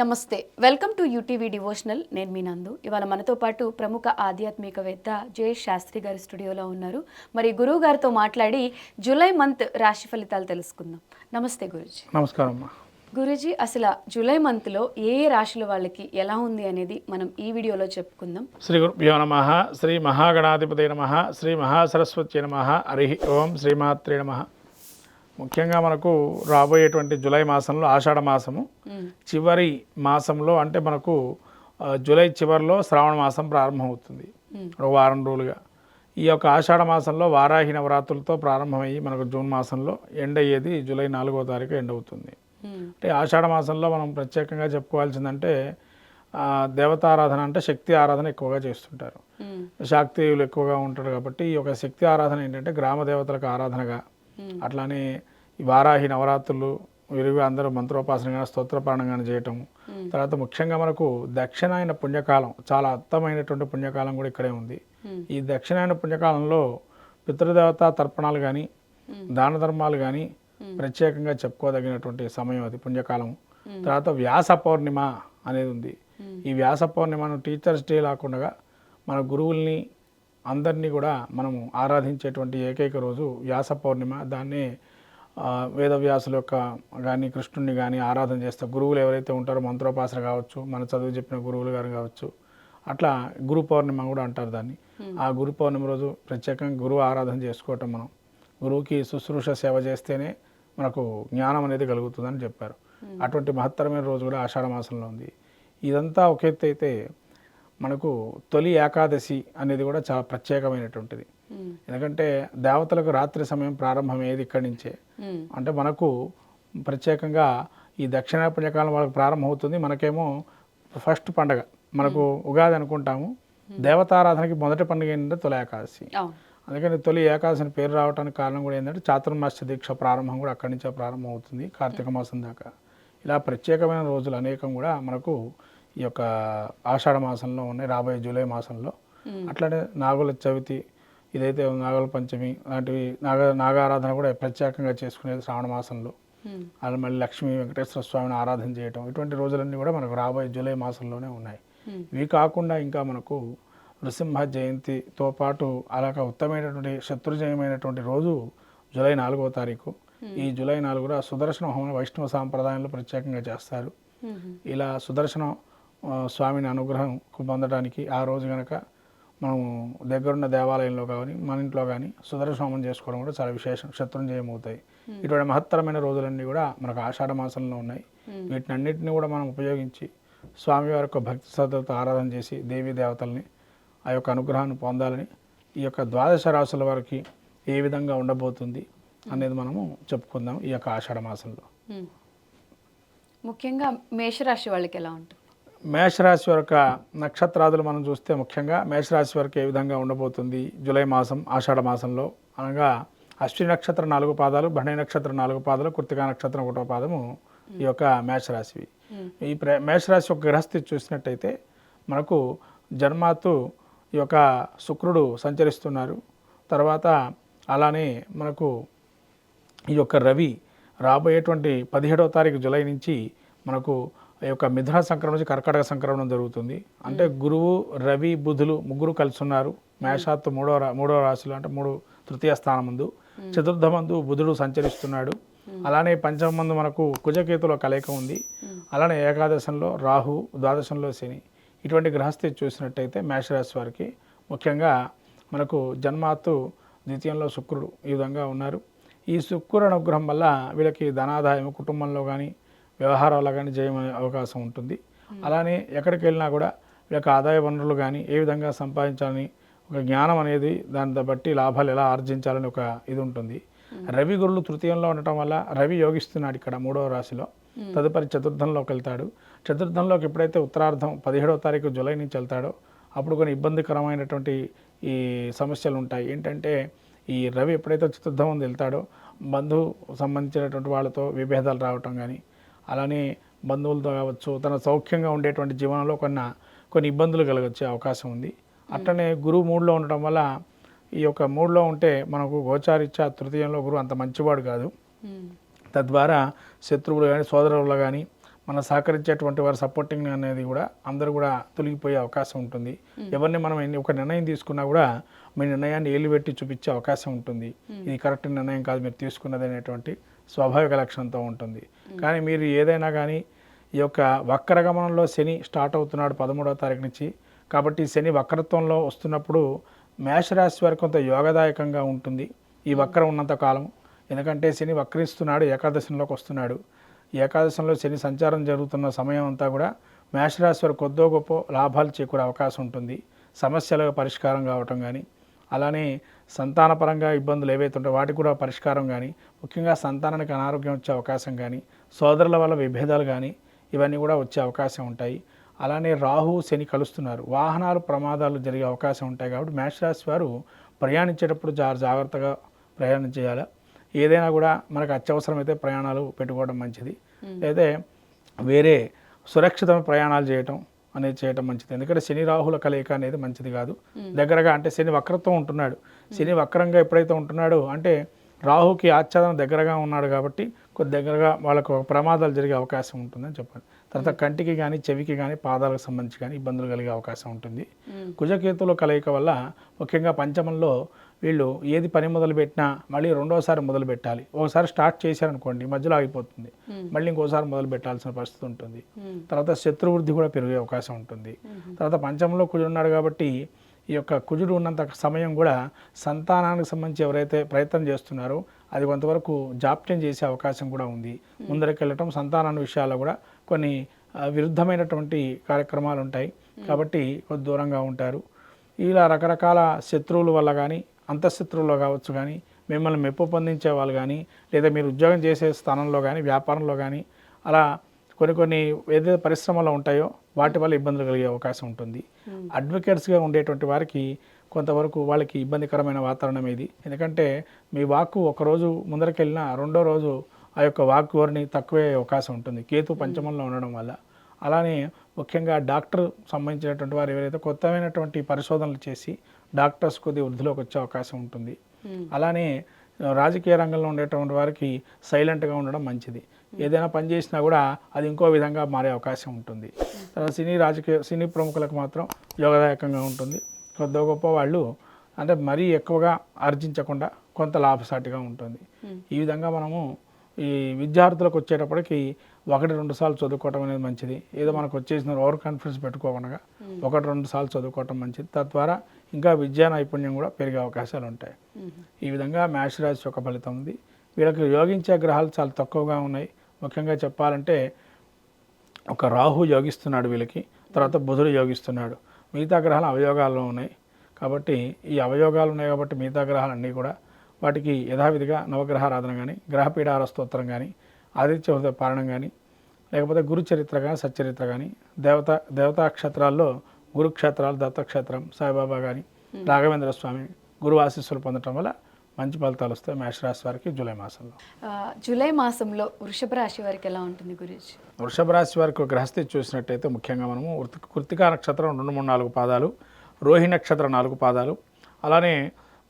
నమస్తే, welcome to UTV devotional. నేను మీ నందు. ఇవాళ మనతో పాటు ప్రముఖ ఆధ్యాత్మికవేత్త జయేష్ శాస్త్రి గారి స్టూడియోలో ఉన్నారు. మరి గురువు గారితో మాట్లాడి జూలై మంత్ రాశి ఫలితాలు తెలుసుకుందాం. నమస్తే గురుజీ. నమస్కారం అమ్మా. గురుజీ, అసలు జూలై మంత్లో ఏ రాశుల వాళ్ళకి ఎలా ఉంది అనేది మనం ఈ వీడియోలో చెప్పుకుందాం. శ్రీ గురుభ్యో నమః. శ్రీ మహాగణాధిపతే నమః. శ్రీ మహాసరస్వతి నమః. హరి ఓం శ్రీమాత్రే నమః. ముఖ్యంగా మనకు రాబోయేటువంటి జూలై మాసంలో ఆషాఢ మాసము చివరి మాసంలో, అంటే మనకు జూలై చివరిలో శ్రావణ మాసం ప్రారంభమవుతుంది ఒక వారం రోజులుగా. ఈ యొక్క ఆషాఢ మాసంలో వారాహి నవరాత్రులతో ప్రారంభమయ్యి మనకు జూన్ మాసంలో ఎండ్ అయ్యేది జూలై 4వ తారీఖు ఎండ్ అవుతుంది. అంటే ఆషాఢ మాసంలో మనం ప్రత్యేకంగా చెప్పుకోవాల్సిందంటే దేవతారాధన, అంటే శక్తి ఆరాధన ఎక్కువగా చేస్తుంటారు. శాక్తేయులు ఎక్కువగా ఉంటారు కాబట్టి ఈ యొక్క శక్తి ఆరాధన ఏంటంటే గ్రామ దేవతలకు ఆరాధనగా, అట్లానే ఈ వారాహి నవరాత్రులు విరిగా అందరూ మంత్రోపాసనగా స్తోత్రపారణంగా చేయటం. తర్వాత ముఖ్యంగా మనకు దక్షిణాయన పుణ్యకాలం, చాలా అర్థమైనటువంటి పుణ్యకాలం కూడా ఇక్కడే ఉంది. ఈ దక్షిణాయన పుణ్యకాలంలో పితృదేవత తర్పణాలు కానీ దాన ధర్మాలు కానీ ప్రత్యేకంగా చెప్పుకోదగినటువంటి సమయం అది, పుణ్యకాలం. తర్వాత వ్యాస పౌర్ణిమ అనేది ఉంది. ఈ వ్యాస పౌర్ణిమను టీచర్స్ డే లాకుండా మన గురువుల్ని అందరినీ కూడా మనము ఆరాధించేటువంటి ఏకైక రోజు వ్యాస పౌర్ణిమ. దాన్ని వేదవ్యాసుల యొక్క కానీ కృష్ణుడిని కానీ ఆరాధన చేస్తారు. గురువులు ఎవరైతే ఉంటారో మంత్రోపాసన కావచ్చు, మన చదువు చెప్పిన గురువులు గారు కావచ్చు, అట్లా గురు పౌర్ణిమ కూడా అంటారు దాన్ని. ఆ గురు పౌర్ణిమ రోజు ప్రత్యేకంగా గురువు ఆరాధన చేసుకోవటం, మనం గురువుకి శుశ్రూష సేవ చేస్తేనే మనకు జ్ఞానం అనేది కలుగుతుందని చెప్పారు. అటువంటి మహత్తరమైన రోజు కూడా ఆషాఢ మాసంలో ఉంది. ఇదంతా ఒక ఎత్తు అయితే మనకు తొలి ఏకాదశి అనేది కూడా చాలా ప్రత్యేకమైనటువంటిది. ఎందుకంటే దేవతలకు రాత్రి సమయం ప్రారంభమయ్యేది ఇక్కడి నుంచే. అంటే మనకు ప్రత్యేకంగా ఈ దక్షిణ పుణ్యకాలం వాళ్ళకి ప్రారంభమవుతుంది. మనకేమో ఫస్ట్ పండగ మనకు ఉగాది అనుకుంటాము. దేవతారాధనకి మొదటి పండుగ ఏంటంటే తొలి ఏకాదశి. అందుకని తొలి ఏకాదశి అని పేరు రావడానికి కారణం కూడా ఏంటంటే చాతుర్మాస్య దీక్ష ప్రారంభం కూడా అక్కడి నుంచే ప్రారంభం అవుతుంది, కార్తీక మాసం దాకా. ఇలా ప్రత్యేకమైన రోజులు అనేకం కూడా మనకు ఈ యొక్క ఆషాఢ మాసంలో ఉన్నాయి, రాబోయే జూలై మాసంలో. అట్లనే నాగుల చవితి, ఇదైతే నాగుల పంచమి లాంటివి, నాగారాధన కూడా ప్రత్యేకంగా చేసుకునేది శ్రావణ మాసంలో. అలా మళ్ళీ లక్ష్మీ వెంకటేశ్వర స్వామిని ఆరాధన చేయటం, ఇటువంటి రోజులన్నీ కూడా మనకు రాబోయే జూలై మాసంలోనే ఉన్నాయి. ఇవి కాకుండా ఇంకా మనకు నృసింహ జయంతితో పాటు అలాగ ఉత్తమమైనటువంటి శత్రుజయమైనటువంటి రోజు జూలై 4వ తారీఖు. ఈ జూలై 4 కూడా సుదర్శన హోమం వైష్ణవ సాంప్రదాయంలో ప్రత్యేకంగా చేస్తారు. ఇలా సుదర్శన స్వామిని అనుగ్రహం పొందడానికి ఆ రోజు కనుక మనం దగ్గరున్న దేవాలయంలో కానీ మన ఇంట్లో కానీ సుదర్శన హోమం చేసుకోవడం కూడా చాలా విశేషం, శత్రుంజయం అవుతాయి. ఇటువంటి మహత్తరమైన రోజులన్నీ కూడా మనకు ఆషాఢ మాసంలో ఉన్నాయి. వీటినన్నింటినీ కూడా మనం ఉపయోగించి స్వామివారి యొక్క భక్తి శ్రద్ధలతో ఆరాధన చేసి దేవీ దేవతల్ని ఆ యొక్క అనుగ్రహాన్ని పొందాలని, ఈ యొక్క ద్వాదశ రాశుల వారికి ఏ విధంగా ఉండబోతుంది అనేది మనము చెప్పుకుందాం ఈ యొక్క ఆషాఢ మాసంలో. ముఖ్యంగా మేషరాశి వాళ్ళకి ఎలా ఉంటుంది? మేషరాశి యొక్క నక్షత్రాదులు మనం చూస్తే ముఖ్యంగా మేషరాశి వారికి ఏ విధంగా ఉండబోతుంది జూలై మాసం ఆషాఢ మాసంలో అనగా అశ్విని నక్షత్రం 4 పాదాలు, భరణి నక్షత్రం 4 పాదాలు, కృత్తికా నక్షత్రం 1వ పాదము ఈ యొక్క మేషరాశివి. ఈ మేషరాశి యొక్క గ్రహస్థితి చూసినట్టయితే మనకు జన్మాత్తు ఈ యొక్క శుక్రుడు సంచరిస్తున్నారు. తర్వాత అలానే మనకు ఈ యొక్క రవి రాబోయేటువంటి 17వ తారీఖు జూలై నుంచి మనకు ఈ యొక్క మిథున సంక్రమణ నుంచి కర్కాటక సంక్రమణం జరుగుతుంది. అంటే గురువు, రవి, బుధులు ముగ్గురు కలిసి ఉన్నారు. మేషాత్తు మూడవ రాశిలో, అంటే తృతీయ స్థానం ముందు, చతుర్థ మందు బుధుడు సంచరిస్తున్నాడు. అలానే పంచమ మందు మనకు కుజకేతుల కలయిక ఉంది. అలానే ఏకాదశంలో రాహు, ద్వాదశంలో శని. ఇటువంటి గ్రహస్థితి చూసినట్టయితే మేషరాశి వారికి ముఖ్యంగా మనకు జన్మాత్తు ద్వితీయంలో శుక్రుడు ఈ విధంగా ఉన్నారు. ఈ శుక్రుడు అనుగ్రహం వల్ల వీళ్ళకి ధనాదాయం కుటుంబంలో కానీ వ్యవహారాల్లో కానీ జయమనే అవకాశం ఉంటుంది. అలానే ఎక్కడికి వెళ్ళినా కూడా వీళ్ళకి ఆదాయ వనరులు కానీ ఏ విధంగా సంపాదించాలని ఒక జ్ఞానం అనేది, దాన్ని బట్టి లాభాలు ఎలా ఆర్జించాలని ఒక ఇది ఉంటుంది. రవి గురులు తృతీయంలో ఉండటం వల్ల రవి యోగిస్తున్నాడు ఇక్కడ 3వ రాశిలో. తదుపరి చతుర్థంలోకి వెళ్తాడు. చతుర్థంలోకి ఎప్పుడైతే ఉత్తరార్ధం 17వ తారీఖు జూలై నుంచి వెళ్తాడో అప్పుడు కొన్ని ఇబ్బందికరమైనటువంటి ఈ సమస్యలు ఉంటాయి. ఏంటంటే ఈ రవి ఎప్పుడైతే చతుర్థం ముందు వెళ్తాడో బంధువు సంబంధించినటువంటి వాళ్ళతో విభేదాలు రావటం కానీ, అలానే బంధువులతో కావచ్చు, తన సౌఖ్యంగా ఉండేటువంటి జీవనంలో కొన్ని ఇబ్బందులు కలగొచ్చే అవకాశం ఉంది. అట్లనే గురువు 3లో ఉండటం వల్ల ఈ యొక్క 3లో ఉంటే మనకు గోచారిత్యా తృతీయంలో గురువు అంత మంచివాడు కాదు. తద్వారా శత్రువులు కానీ సోదరులు కానీ మన సహకరించేటువంటి వారి సపోర్టింగ్ అనేది కూడా అందరూ కూడా తొలగిపోయే అవకాశం ఉంటుంది. ఎవరిని మనం ఒక నిర్ణయం తీసుకున్నా కూడా మీ నిర్ణయాన్ని ఏలు పెట్టి చూపించే అవకాశం ఉంటుంది. ఇది కరెక్ట్ నిర్ణయం కాదు మీరు తీసుకున్నది అనేటువంటి స్వాభావిక లక్షణంతో ఉంటుంది. కానీ మీరు ఏదైనా కానీ ఈ యొక్క వక్రగమనంలో శని స్టార్ట్ అవుతున్నాడు 13వ తారీఖు నుంచి. కాబట్టి శని వక్రత్వంలో వస్తున్నప్పుడు మేషరాశి వారికి కొంత యోగదాయకంగా ఉంటుంది ఈ వక్రం ఉన్నంత కాలం. ఎందుకంటే శని వక్రిస్తున్నాడు, ఏకాదశంలోకి వస్తున్నాడు. ఏకాదశంలో శని సంచారం జరుగుతున్న సమయం అంతా కూడా మేషరాశి వారు కొద్దో గొప్ప లాభాలు చేకూరే అవకాశం ఉంటుంది. సమస్యలకు పరిష్కారం కావటం కానీ, అలానే సంతానపరంగా ఇబ్బందులు ఏవైతే ఉంటాయో వాటికి కూడా పరిష్కారం కానీ, ముఖ్యంగా సంతానానికి అనారోగ్యం వచ్చే అవకాశం కానీ, సోదరుల వల్ల విభేదాలు కానీ ఇవన్నీ కూడా వచ్చే అవకాశం ఉంటాయి. అలానే రాహు శని కలుస్తున్నారు, వాహనాలు ప్రమాదాలు జరిగే అవకాశం ఉంటాయి. కాబట్టి మేషరాశి వారు ప్రయాణించేటప్పుడు జాగ్రత్తగా ప్రయాణం చేయాలి. ఏదైనా కూడా మనకు అత్యవసరమైతే ప్రయాణాలు పెట్టుకోవడం మంచిది. అయితే వేరే సురక్షితమైన ప్రయాణాలు చేయటం మంచిది. ఎందుకంటే శని రాహుల కలయిక అనేది మంచిది కాదు. దగ్గరగా అంటే శని వక్రత్వం ఉంటున్నాడు. శని వక్రంగా ఎప్పుడైతే ఉంటున్నాడో అంటే రాహుకి ఆచ్ఛాదన దగ్గరగా ఉన్నాడు కాబట్టి కొద్ది దగ్గరగా వాళ్ళకు ప్రమాదాలు జరిగే అవకాశం ఉంటుందని చెప్పాలి. తర్వాత కంటికి కానీ, చెవికి కానీ, పాదాలకు సంబంధించి కానీ ఇబ్బందులు కలిగే అవకాశం ఉంటుంది. కుజకేతుల కలయిక వల్ల ముఖ్యంగా పంచమంలో వీళ్ళు ఏది పని మొదలుపెట్టినా మళ్ళీ రెండోసారి మొదలు పెట్టాలి. ఒకసారి స్టార్ట్ చేశారనుకోండి మధ్యలో ఆగిపోతుంది, మళ్ళీ ఇంకోసారి మొదలు పెట్టాల్సిన పరిస్థితి ఉంటుంది. తర్వాత శత్రువృద్ధి కూడా పెరిగే అవకాశం ఉంటుంది. తర్వాత పంచమంలో కుజుడు ఉన్నాడు కాబట్టి ఈ యొక్క కుజుడు ఉన్నంత సమయం కూడా సంతానానికి సంబంధించి ఎవరైతే ప్రయత్నం చేస్తున్నారో అది కొంతవరకు జాప్యం చేసే అవకాశం కూడా ఉంది. ముందరకెళ్ళటం సంతానాన్ని విషయాల్లో కూడా కొన్ని విరుద్ధమైనటువంటి కార్యక్రమాలు ఉంటాయి కాబట్టి కొద్ది దూరంగా ఉంటారు. ఇలా రకరకాల శత్రువుల వల్ల కానీ, అంతఃశత్రువులు కావచ్చు కానీ, మిమ్మల్ని మెప్పు పొందించే వాళ్ళు కానీ, లేదా మీరు ఉద్యోగం చేసే స్థానంలో కానీ, వ్యాపారంలో కానీ అలా కొన్ని ఏదైతే పరిశ్రమలు ఉంటాయో వాటి వల్ల ఇబ్బందులు కలిగే అవకాశం ఉంటుంది. అడ్వకేట్స్గా ఉండేటువంటి వారికి కొంతవరకు వాళ్ళకి ఇబ్బందికరమైన వాతావరణం ఇది. ఎందుకంటే మీ వాక్కు ఒకరోజు ముందరకెళ్ళినా రెండో రోజు ఆ యొక్క వాక్కుని తక్కువే అవకాశం ఉంటుంది కేతు పంచమంలో ఉండడం వల్ల. అలానే ముఖ్యంగా డాక్టర్ సంబంధించినటువంటి వారు ఎవరైతే కొత్తమైనటువంటి పరిశోధనలు చేసి డాక్టర్స్ కొద్ది వృద్ధిలోకి వచ్చే అవకాశం ఉంటుంది. అలానే రాజకీయ రంగంలో ఉండేటువంటి వారికి సైలెంట్గా ఉండడం మంచిది. ఏదైనా పని చేసినా కూడా అది ఇంకో విధంగా మారే అవకాశం ఉంటుంది. తర్వాత సినీ ప్రముఖులకు మాత్రం యోగదాయకంగా ఉంటుంది. కొద్ది గొప్ప వాళ్ళు అంటే మరీ ఎక్కువగా ఆర్జించకుండా కొంత లాభసాటిగా ఉంటుంది. ఈ విధంగా మనము ఈ విద్యార్థులకు వచ్చేటప్పటికి 1-2 సార్లు చదువుకోవటం అనేది మంచిది. ఏదో మనకు వచ్చేసిన ఓవర్ కాన్ఫిడెన్స్ పెట్టుకోకుండా 1-2 సార్లు చదువుకోవటం మంచిది. తద్వారా ఇంకా విద్యా నైపుణ్యం కూడా పెరిగే అవకాశాలు ఉంటాయి. ఈ విధంగా మేష రాశి యొక్క ఫలితం ఉంది. వీళ్ళకి యోగించే గ్రహాలు చాలా తక్కువగా ఉన్నాయి. ముఖ్యంగా చెప్పాలంటే ఒక రాహు యోగిస్తున్నాడు వీళ్ళకి, తర్వాత బుధుడు యోగిస్తున్నాడు. మిగతా గ్రహాలు అవయోగాల్లో ఉన్నాయి. కాబట్టి ఈ అవయోగాలు ఉన్నాయి కాబట్టి మిగతా గ్రహాలన్నీ కూడా వాటికి యథావిధిగా నవగ్రహారాధన కానీ, గ్రహపీఠార స్తోత్రం కానీ, ఆదిత్య హృదయ పారణం కానీ, లేకపోతే గురు చరిత్ర కానీ, సచ్చరిత్ర కానీ, దేవతాక్షేత్రాల్లో గురుక్షేత్రాలు, దత్తక్షేత్రం, సాయిబాబా కానీ, రాఘవేంద్ర స్వామి గురు ఆశీస్సులు పొందటం వల్ల మంచి ఫలితాలు వస్తాయి మేషరాశి వారికి జూలై మాసంలో. జూలై మాసంలో వృషభ రాశి వారికి ఎలా ఉంటుంది గురించి? వృషభ రాశి వారికి గ్రహస్థితి చూసినట్టయితే ముఖ్యంగా మనము కృత్తికా నక్షత్రం 2, 3, 4 పాదాలు, రోహిణి నక్షత్రం 4 పాదాలు, అలానే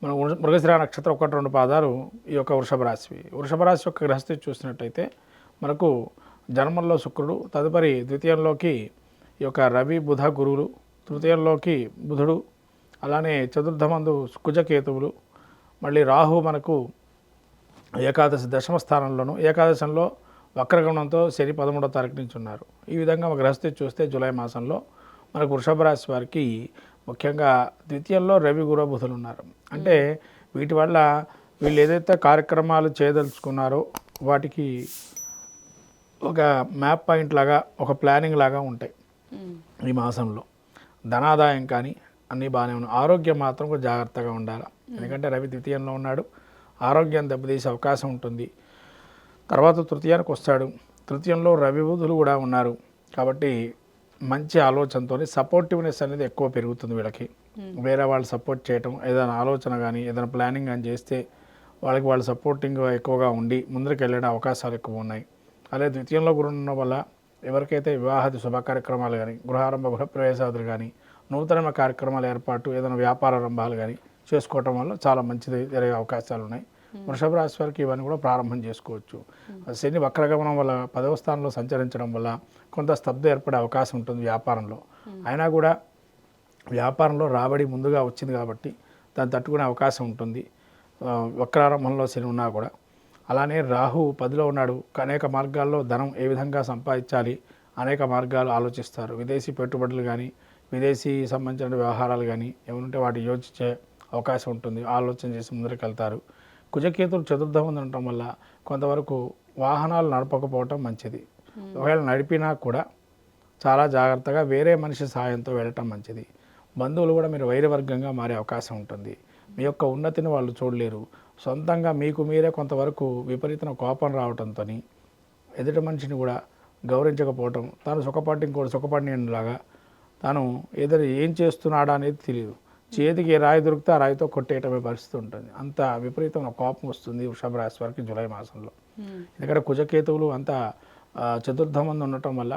మన మృగశిర నక్షత్రం 1, 2 పాదాలు ఈ యొక్క వృషభ రాశివి. వృషభ రాశి యొక్క గ్రహస్థితి చూసినట్టయితే మనకు జన్మంలో శుక్రుడు, తదుపరి ద్వితీయంలోకి ఈ యొక్క రవి, బుధ, గురువులు, తృతీయంలోకి బుధుడు, అలానే చతుర్థమందు కుజకేతువులు, మళ్ళీ రాహు మనకు ఏకాదశి దశమ స్థానంలోను, ఏకాదశంలో వక్రగమనంతో శని 13వ తారీఖు నుంచి ఉన్నారు. ఈ విధంగా గ్రహస్థితి చూస్తే జూలై మాసంలో మనకు వృషభ రాశి వారికి ముఖ్యంగా ద్వితీయంలో రవి, గురు, బుధులు ఉన్నారు. అంటే వీటి వల్ల వీళ్ళు ఏదైతే కార్యక్రమాలు చేయదలుచుకున్నారో వాటికి ఒక మ్యాప్ పాయింట్ లాగా, ఒక ప్లానింగ్ లాగా ఉంటాయి ఈ మాసంలో. ధనాదాయం కానీ అన్నీ బాగానే ఉన్నాయి. ఆరోగ్యం మాత్రం కొంచెం జాగ్రత్తగా ఉండాలి. ఎందుకంటే రవి ద్వితీయంలో ఉన్నాడు, ఆరోగ్యం దెబ్బతీసే అవకాశం ఉంటుంది. తర్వాత తృతీయానికి వస్తాడు, తృతీయంలో రవి, బుధులు కూడా ఉన్నారు. కాబట్టి మంచి ఆలోచనతో సపోర్టివ్నెస్ అనేది ఎక్కువ పెరుగుతుంది వీళ్ళకి. వేరే వాళ్ళు సపోర్ట్ చేయటం, ఏదైనా ఆలోచన కానీ ఏదైనా ప్లానింగ్ కానీ చేస్తే వాళ్ళకి వాళ్ళు సపోర్టింగ్ ఎక్కువగా ఉండి ముందరికి వెళ్ళడం అవకాశాలు ఎక్కువ ఉన్నాయి. అలాగే ద్వితీయంలో గురువు ఉండడం వల్ల ఎవరికైతే వివాహాది శుభ కార్యక్రమాలు కానీ, గృహారంభ గృహప్రవేశాదులు కానీ, నూతన కార్యక్రమాల ఏర్పాటు, ఏదైనా వ్యాపార ఆరంభాలు కానీ చేసుకోవటం వల్ల చాలా మంచిది జరిగే అవకాశాలు ఉన్నాయి. వృషభ రాశి వారికి ఇవన్నీ కూడా ప్రారంభం చేసుకోవచ్చు. శని వక్రగమనం వల్ల 10వ స్థానంలో సంచరించడం వల్ల కొంత స్తబ్దత ఏర్పడే అవకాశం ఉంటుంది వ్యాపారంలో. అయినా కూడా వ్యాపారంలో రాబడి ముందుగా వచ్చింది కాబట్టి దాన్ని తట్టుకునే అవకాశం ఉంటుంది. వక్రారంభంలో శని ఉన్నా కూడా. అలానే రాహు 10లో ఉన్నాడు. అనేక మార్గాల్లో ధనం ఏ విధంగా సంపాదించాలి అనేక మార్గాలు ఆలోచిస్తారు. విదేశీ పెట్టుబడులు కానీ విదేశీ సంబంధించిన వ్యవహారాలు కానీ ఏమంటే వాటి యోచించే అవకాశం ఉంటుంది. ఆలోచన చేసి ముందరికి వెళ్తారు. కుజకేతులు చతుర్థం ఉండటం వల్ల కొంతవరకు వాహనాలు నడపకపోవటం మంచిది. ఒకవేళ నడిపినా కూడా చాలా జాగ్రత్తగా వేరే మనిషి సహాయంతో వెళ్ళటం మంచిది. బంధువులు కూడా మీరు వైరవర్గంగా మారే అవకాశం ఉంటుంది. మీ యొక్క ఉన్నతిని వాళ్ళు చూడలేరు. సొంతంగా మీకు మీరే కొంతవరకు విపరీతమైన కోపం రావడంతో ఎదుటి మనిషిని కూడా గౌరవించకపోవటం, తాను సుఖపడి ఇంకోటి సుఖపడినలాగా తాను ఏం చేస్తున్నాడా అనేది తెలియదు. చేతికి ఏ రాయి దొరికితే ఆ రాయితో కొట్టేయటమే పరిస్థితి ఉంటుంది. అంత విపరీతమైన కోపం వస్తుంది వృషభ రాశి వారికి జూలై మాసంలో. ఎందుకంటే కుజకేతువులు అంత చతుర్థం మంది ఉండటం వల్ల.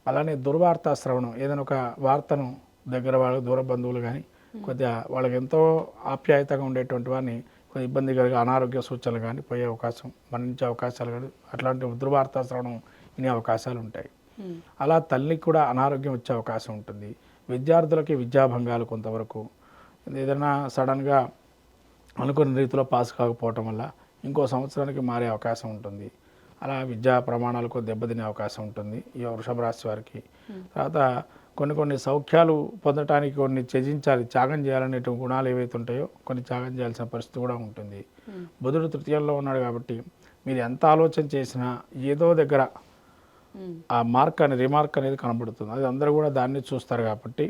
అలానే దుర్వార్త శ్రవణం, ఏదైనా ఒక వార్తను దగ్గర వాళ్ళ దూర బంధువులు కానీ కొద్దిగా వాళ్ళకి ఎంతో ఆప్యాయతగా ఉండేటువంటి వారిని కొద్దిగా ఇబ్బంది కలిగే అనారోగ్య సూచనలు కానీ పోయే అవకాశం, మరణించే అవకాశాలు కానీ అట్లాంటి దుర్వార్త శ్రవణం వినే అవకాశాలు ఉంటాయి. అలా తల్లికి కూడా అనారోగ్యం వచ్చే అవకాశం ఉంటుంది. విద్యార్థులకి విద్యాభంగాలు కొంతవరకు, ఏదైనా సడన్గా అనుకున్న రీతిలో పాస్ కాకపోవటం వల్ల ఇంకో సంవత్సరానికి మారే అవకాశం ఉంటుంది. అలా విద్యా ప్రమాణాలకు దెబ్బతినే అవకాశం ఉంటుంది ఈ వృషభ రాశి వారికి. తర్వాత కొన్ని సౌఖ్యాలు పొందటానికి కొన్ని త్యజించాలి, త్యాగం చేయాలనే గుణాలు ఏవైతే ఉంటాయో కొన్ని త్యాగం చేయాల్సిన పరిస్థితి కూడా ఉంటుంది. బుధుడు తృతీయంలో ఉన్నాడు కాబట్టి మీరు ఎంత ఆలోచన చేసినా ఏదో దగ్గర ఆ రిమార్క్ అనేది కనబడుతుంది. అది అందరూ కూడా దాన్ని చూస్తారు కాబట్టి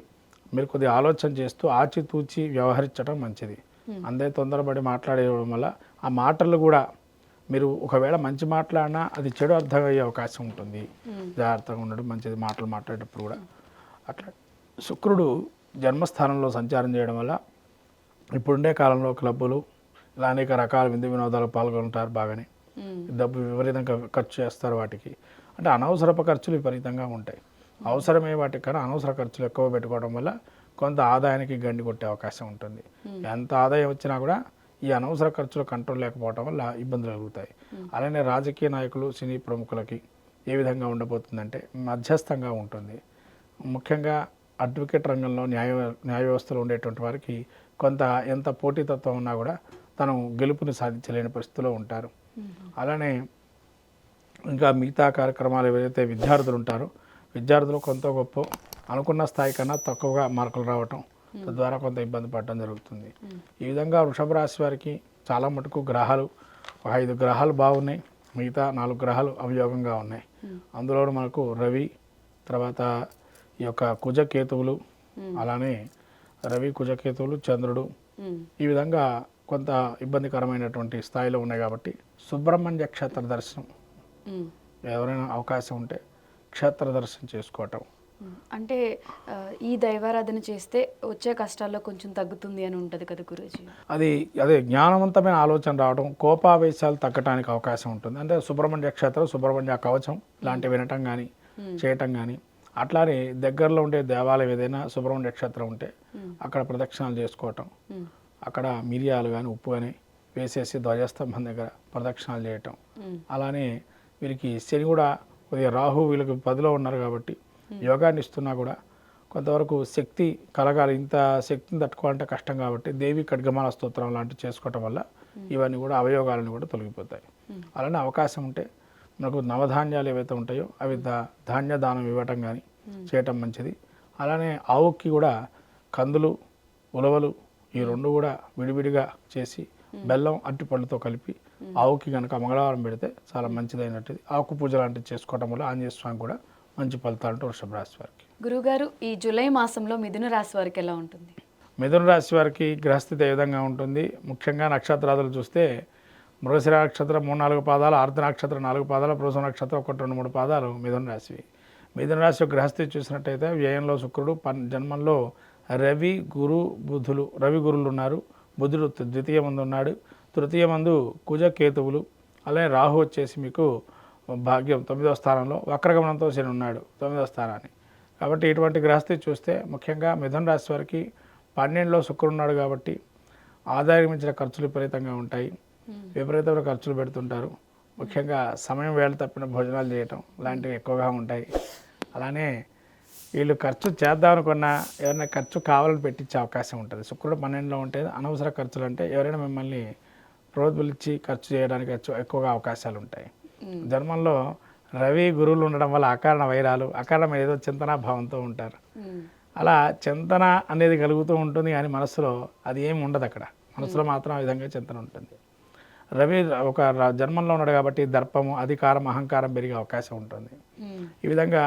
మీరు కొద్దిగా ఆలోచన చేస్తూ ఆచితూచి వ్యవహరించడం మంచిది. అందరూ తొందరపడి మాట్లాడేయడం వల్ల ఆ మాటలు కూడా మీరు ఒకవేళ మంచి మాట్లాడినా అది చెడు అర్థమయ్యే అవకాశం ఉంటుంది. జాగ్రత్తగా ఉండడం మంచిది మాటలు మాట్లాడేటప్పుడు కూడా. అట్లా శుక్రుడు జన్మస్థానంలో సంచారం చేయడం వల్ల ఇప్పుడుండే కాలంలో క్లబ్బులు ఇలా అనేక రకాల విందు వినోదాలు పాల్గొంటారు. బాగానే డబ్బు విపరీతంగా ఖర్చు చేస్తారు వాటికి. అంటే అనవసరపు ఖర్చులు విపరీతంగా ఉంటాయి. అవసరమే వాటికి కన్నా అనవసర ఖర్చులు ఎక్కువ పెట్టుకోవడం వల్ల కొంత ఆదాయానికి గండి కొట్టే అవకాశం ఉంటుంది. ఎంత ఆదాయం వచ్చినా కూడా ఈ అనవసర ఖర్చులు కంట్రోల్ లేకపోవడం వల్ల ఇబ్బందులు కలుగుతాయి. అలానే రాజకీయ నాయకులు, సినీ ప్రముఖులకి ఏ విధంగా ఉండబోతుందంటే మధ్యస్థంగా ఉంటుంది. ముఖ్యంగా అడ్వకేట్ రంగంలో న్యాయ వ్యవస్థలో ఉండేటువంటి వారికి కొంత ఎంత పోటీతత్వం ఉన్నా కూడా తను గెలుపుని సాధించలేని పరిస్థితిలో ఉంటారు. అలానే ఇంకా మిగతా కార్యక్రమాలు ఏవైతే విద్యార్థులు ఉంటారో విద్యార్థులు కొంత గొప్ప అనుకున్న స్థాయి కన్నా తక్కువగా మార్కులు రావటం, తద్వారా కొంత ఇబ్బంది పడడం జరుగుతుంది. ఈ విధంగా వృషభ రాశి వారికి చాలా మటుకు గ్రహాలు 5 గ్రహాలు బాగున్నాయి, మిగతా 4 గ్రహాలు అవియోగంగా ఉన్నాయి. అందులో మనకు రవి, తర్వాత ఈ యొక్క కుజకేతువులు, అలానే రవి కుజకేతువులు, చంద్రుడు ఈ విధంగా కొంత ఇబ్బందికరమైనటువంటి స్థాయిలో ఉన్నాయి. కాబట్టి సుబ్రహ్మణ్య క్షేత్ర దర్శనం ఎవరైనా అవకాశం ఉంటే క్షేత్ర దర్శనం చేసుకోవటం. అంటే ఈ దైవారాధన చేస్తే వచ్చే కష్టాల్లో కొంచెం తగ్గుతుంది అని ఉంటుంది కదా గురూజీ? అదే జ్ఞానవంతమైన ఆలోచన రావడం, కోపావేశాలు తగ్గటానికి అవకాశం ఉంటుంది. అంటే సుబ్రహ్మణ్య క్షేత్రం, సుబ్రహ్మణ్య కవచం లాంటివి వినటం కానీ చేయటం కానీ, అట్లానే దగ్గరలో ఉండే దేవాలయం ఏదైనా సుబ్రహ్మణ్య క్షేత్రం ఉంటే అక్కడ ప్రదక్షిణాలు చేసుకోవటం, అక్కడ మిరియాలు కానీ ఉప్పు కానీ వేసేసి ధ్వజస్తంభం దగ్గర ప్రదక్షిణాలు చేయటం. అలానే వీరికి శని కూడా కొద్దిగా రాహు వీళ్ళకి 10లో ఉన్నారు కాబట్టి యోగాన్ని ఇస్తున్నా కూడా కొంతవరకు శక్తి కలగాలి. ఇంత శక్తిని తట్టుకోవాలంటే కష్టం కాబట్టి దేవి ఖడ్గమాల స్తోత్రం లాంటివి చేసుకోవటం వల్ల ఇవన్నీ కూడా అవయోగాలను కూడా తొలగిపోతాయి. అలానే అవకాశం ఉంటే మనకు నవధాన్యాలు ఏవైతే ఉంటాయో అవి ధాన్య దానం ఇవ్వటం కానీ చేయటం మంచిది. అలానే ఆవుకి కూడా కందులు, ఉలవలు ఈ 2 కూడా విడివిడిగా చేసి బెల్లం, అరటిపళ్ళతో కలిపి ఆవుకి కనుక మంగళవారం పెడితే చాలా మంచిదైనట్టుది. ఆకు పూజ లాంటివి చేసుకోవటం వల్ల ఆంజనేయ స్వామి కూడా మంచి ఫలితాలు వృషభ రాశి వారికి. గురుగారు, ఈ జూలై మాసంలో మిథున రాశి వారికి ఎలా ఉంటుంది? మిథున రాశి వారికి గ్రహస్థితి ఏ విధంగా ఉంటుంది? ముఖ్యంగా నక్షత్రాదులు చూస్తే మృగశిర నక్షత్రం 3-4 పాదాలు, ఆర్ద్ర నక్షత్రం 4 పాదాలు, పురుష నక్షత్రం 1-2-3 పాదాలు మిథున రాశివి. మిథున రాశి గ్రహస్థితి చూసినట్టయితే వ్యయంలో శుక్రుడు, జన్మంలో రవి, గురు, బుధులు, రవి గురులు ఉన్నారు. బుధుడు ద్వితీయ మందు ఉన్నాడు. తృతీయ మందు కుజ కేతువులు. అలానే రాహు వచ్చేసి మీకు భాగ్యం 9వ స్థానంలో, వక్రగమనంతో శని ఉన్నాడు 9వ స్థానాన్ని. కాబట్టి ఇటువంటి గ్రహస్థితి చూస్తే ముఖ్యంగా మిథున రాశి వారికి 12లో శుక్రుడు ఉన్నాడు కాబట్టి ఆదాయం మించిన ఖర్చులు విపరీతంగా ఉంటాయి. విపరీతమైన ఖర్చులు పెడుతుంటారు. ముఖ్యంగా సమయం వేళ తప్పిన భోజనాలు చేయటం లాంటివి ఎక్కువగా ఉంటాయి. అలానే వీళ్ళు ఖర్చు చేద్దాం అనుకున్నా ఎవరైనా ఖర్చు కావాలని పెట్టించే అవకాశం ఉంటుంది. శుక్రుడు 12లో ఉంటే అనవసర ఖర్చులు అంటే ఎవరైనా మిమ్మల్ని ప్రోత్బలిచ్చి ఖర్చు చేయడానికి ఎక్కువగా అవకాశాలు ఉంటాయి. జన్మంలో రవి గురువులు ఉండడం వల్ల అకారణ వైరాలు, అకారణం ఏదో చింతనా భావంతో ఉంటారు. అలా చింతన అనేది కలుగుతూ ఉంటుంది కానీ మనసులో అది ఏమి ఉండదు. అక్కడ మనసులో మాత్రం ఆ విధంగా చింతన ఉంటుంది. రవి ఒక జన్మంలో ఉన్నాడు కాబట్టి దర్పము, అధికారం, అహంకారం పెరిగే అవకాశం ఉంటుంది. ఈ విధంగా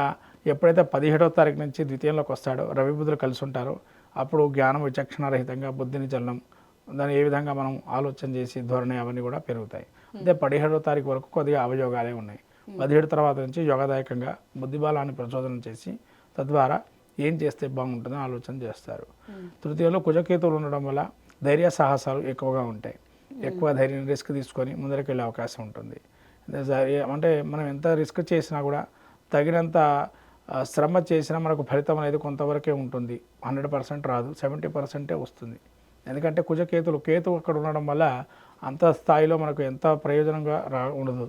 ఎప్పుడైతే 17వ తారీఖు నుంచి ద్వితీయంలోకి వస్తాడో రవి బుధులు కలిసి ఉంటారో అప్పుడు జ్ఞానం విచక్షణారహితంగా బుద్ధిని చలనం, దాన్ని ఏ విధంగా మనం ఆలోచన చేసి ధోరణి అవన్నీ కూడా పెరుగుతాయి. అదే 17వ తారీఖు వరకు కొద్దిగా అవయోగాలే ఉన్నాయి. 17 తర్వాత నుంచి యోగదాయకంగా బుద్ధిబలాన్ని ప్రచోదనం చేసి తద్వారా ఏం చేస్తే బాగుంటుందో ఆలోచన చేస్తారు. తృతీయంలో కుజకేతువులు ఉండడం వల్ల ధైర్య సాహసాలు ఎక్కువగా ఉంటాయి. ఎక్కువ ధైర్యం రిస్క్ తీసుకొని ముందరికి వెళ్ళే అవకాశం ఉంటుంది. అంటే మనం ఎంత రిస్క్ చేసినా కూడా తగినంత శ్రమ చేసినా మనకు ఫలితం అనేది కొంతవరకే ఉంటుంది. 100% రాదు, 70% వస్తుంది. ఎందుకంటే కేతు అక్కడ ఉండడం వల్ల అంత స్థాయిలో మనకు ఎంత ప్రయోజనంగా ఉండదు.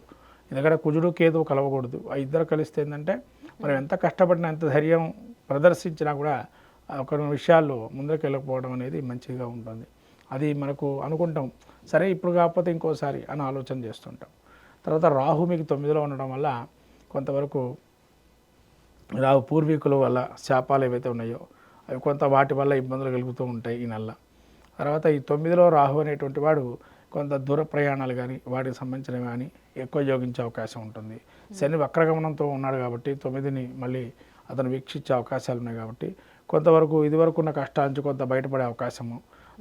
ఎందుకంటే కుజుడు కేతువు కలవకూడదు. ఆ ఇద్దరు కలిస్తే ఏంటంటే మనం ఎంత కష్టపడినా ఎంత ధైర్యం ప్రదర్శించినా కూడా కొన్ని విషయాల్లో ముందుకు వెళ్ళకపోవడం అనేది మంచిగా ఉంటుంది. అది మనకు అనుకుంటాం, సరే ఇప్పుడు కాకపోతే ఇంకోసారి అని ఆలోచన చేస్తుంటాం. తర్వాత రాహు మీకు 9లో ఉండడం వల్ల కొంతవరకు రాహు పూర్వీకుల వల్ల శాపాలు ఏవైతే ఉన్నాయో అవి కొంత వాటి వల్ల ఇబ్బందులు కలుగుతూ ఉంటాయి ఈ నెల. తర్వాత ఈ 9లో రాహు అనేటువంటి వాడు కొంత దూర ప్రయాణాలు కానీ వాటికి సంబంధించినవి కానీ ఎక్కువ యోగించే అవకాశం ఉంటుంది. శని వక్రగమనంతో ఉన్నాడు కాబట్టి 9ని మళ్ళీ అతను వీక్షించే అవకాశాలు ఉన్నాయి. కాబట్టి కొంతవరకు ఇదివరకు ఉన్న కష్టాల నుంచి కొంత బయటపడే అవకాశము,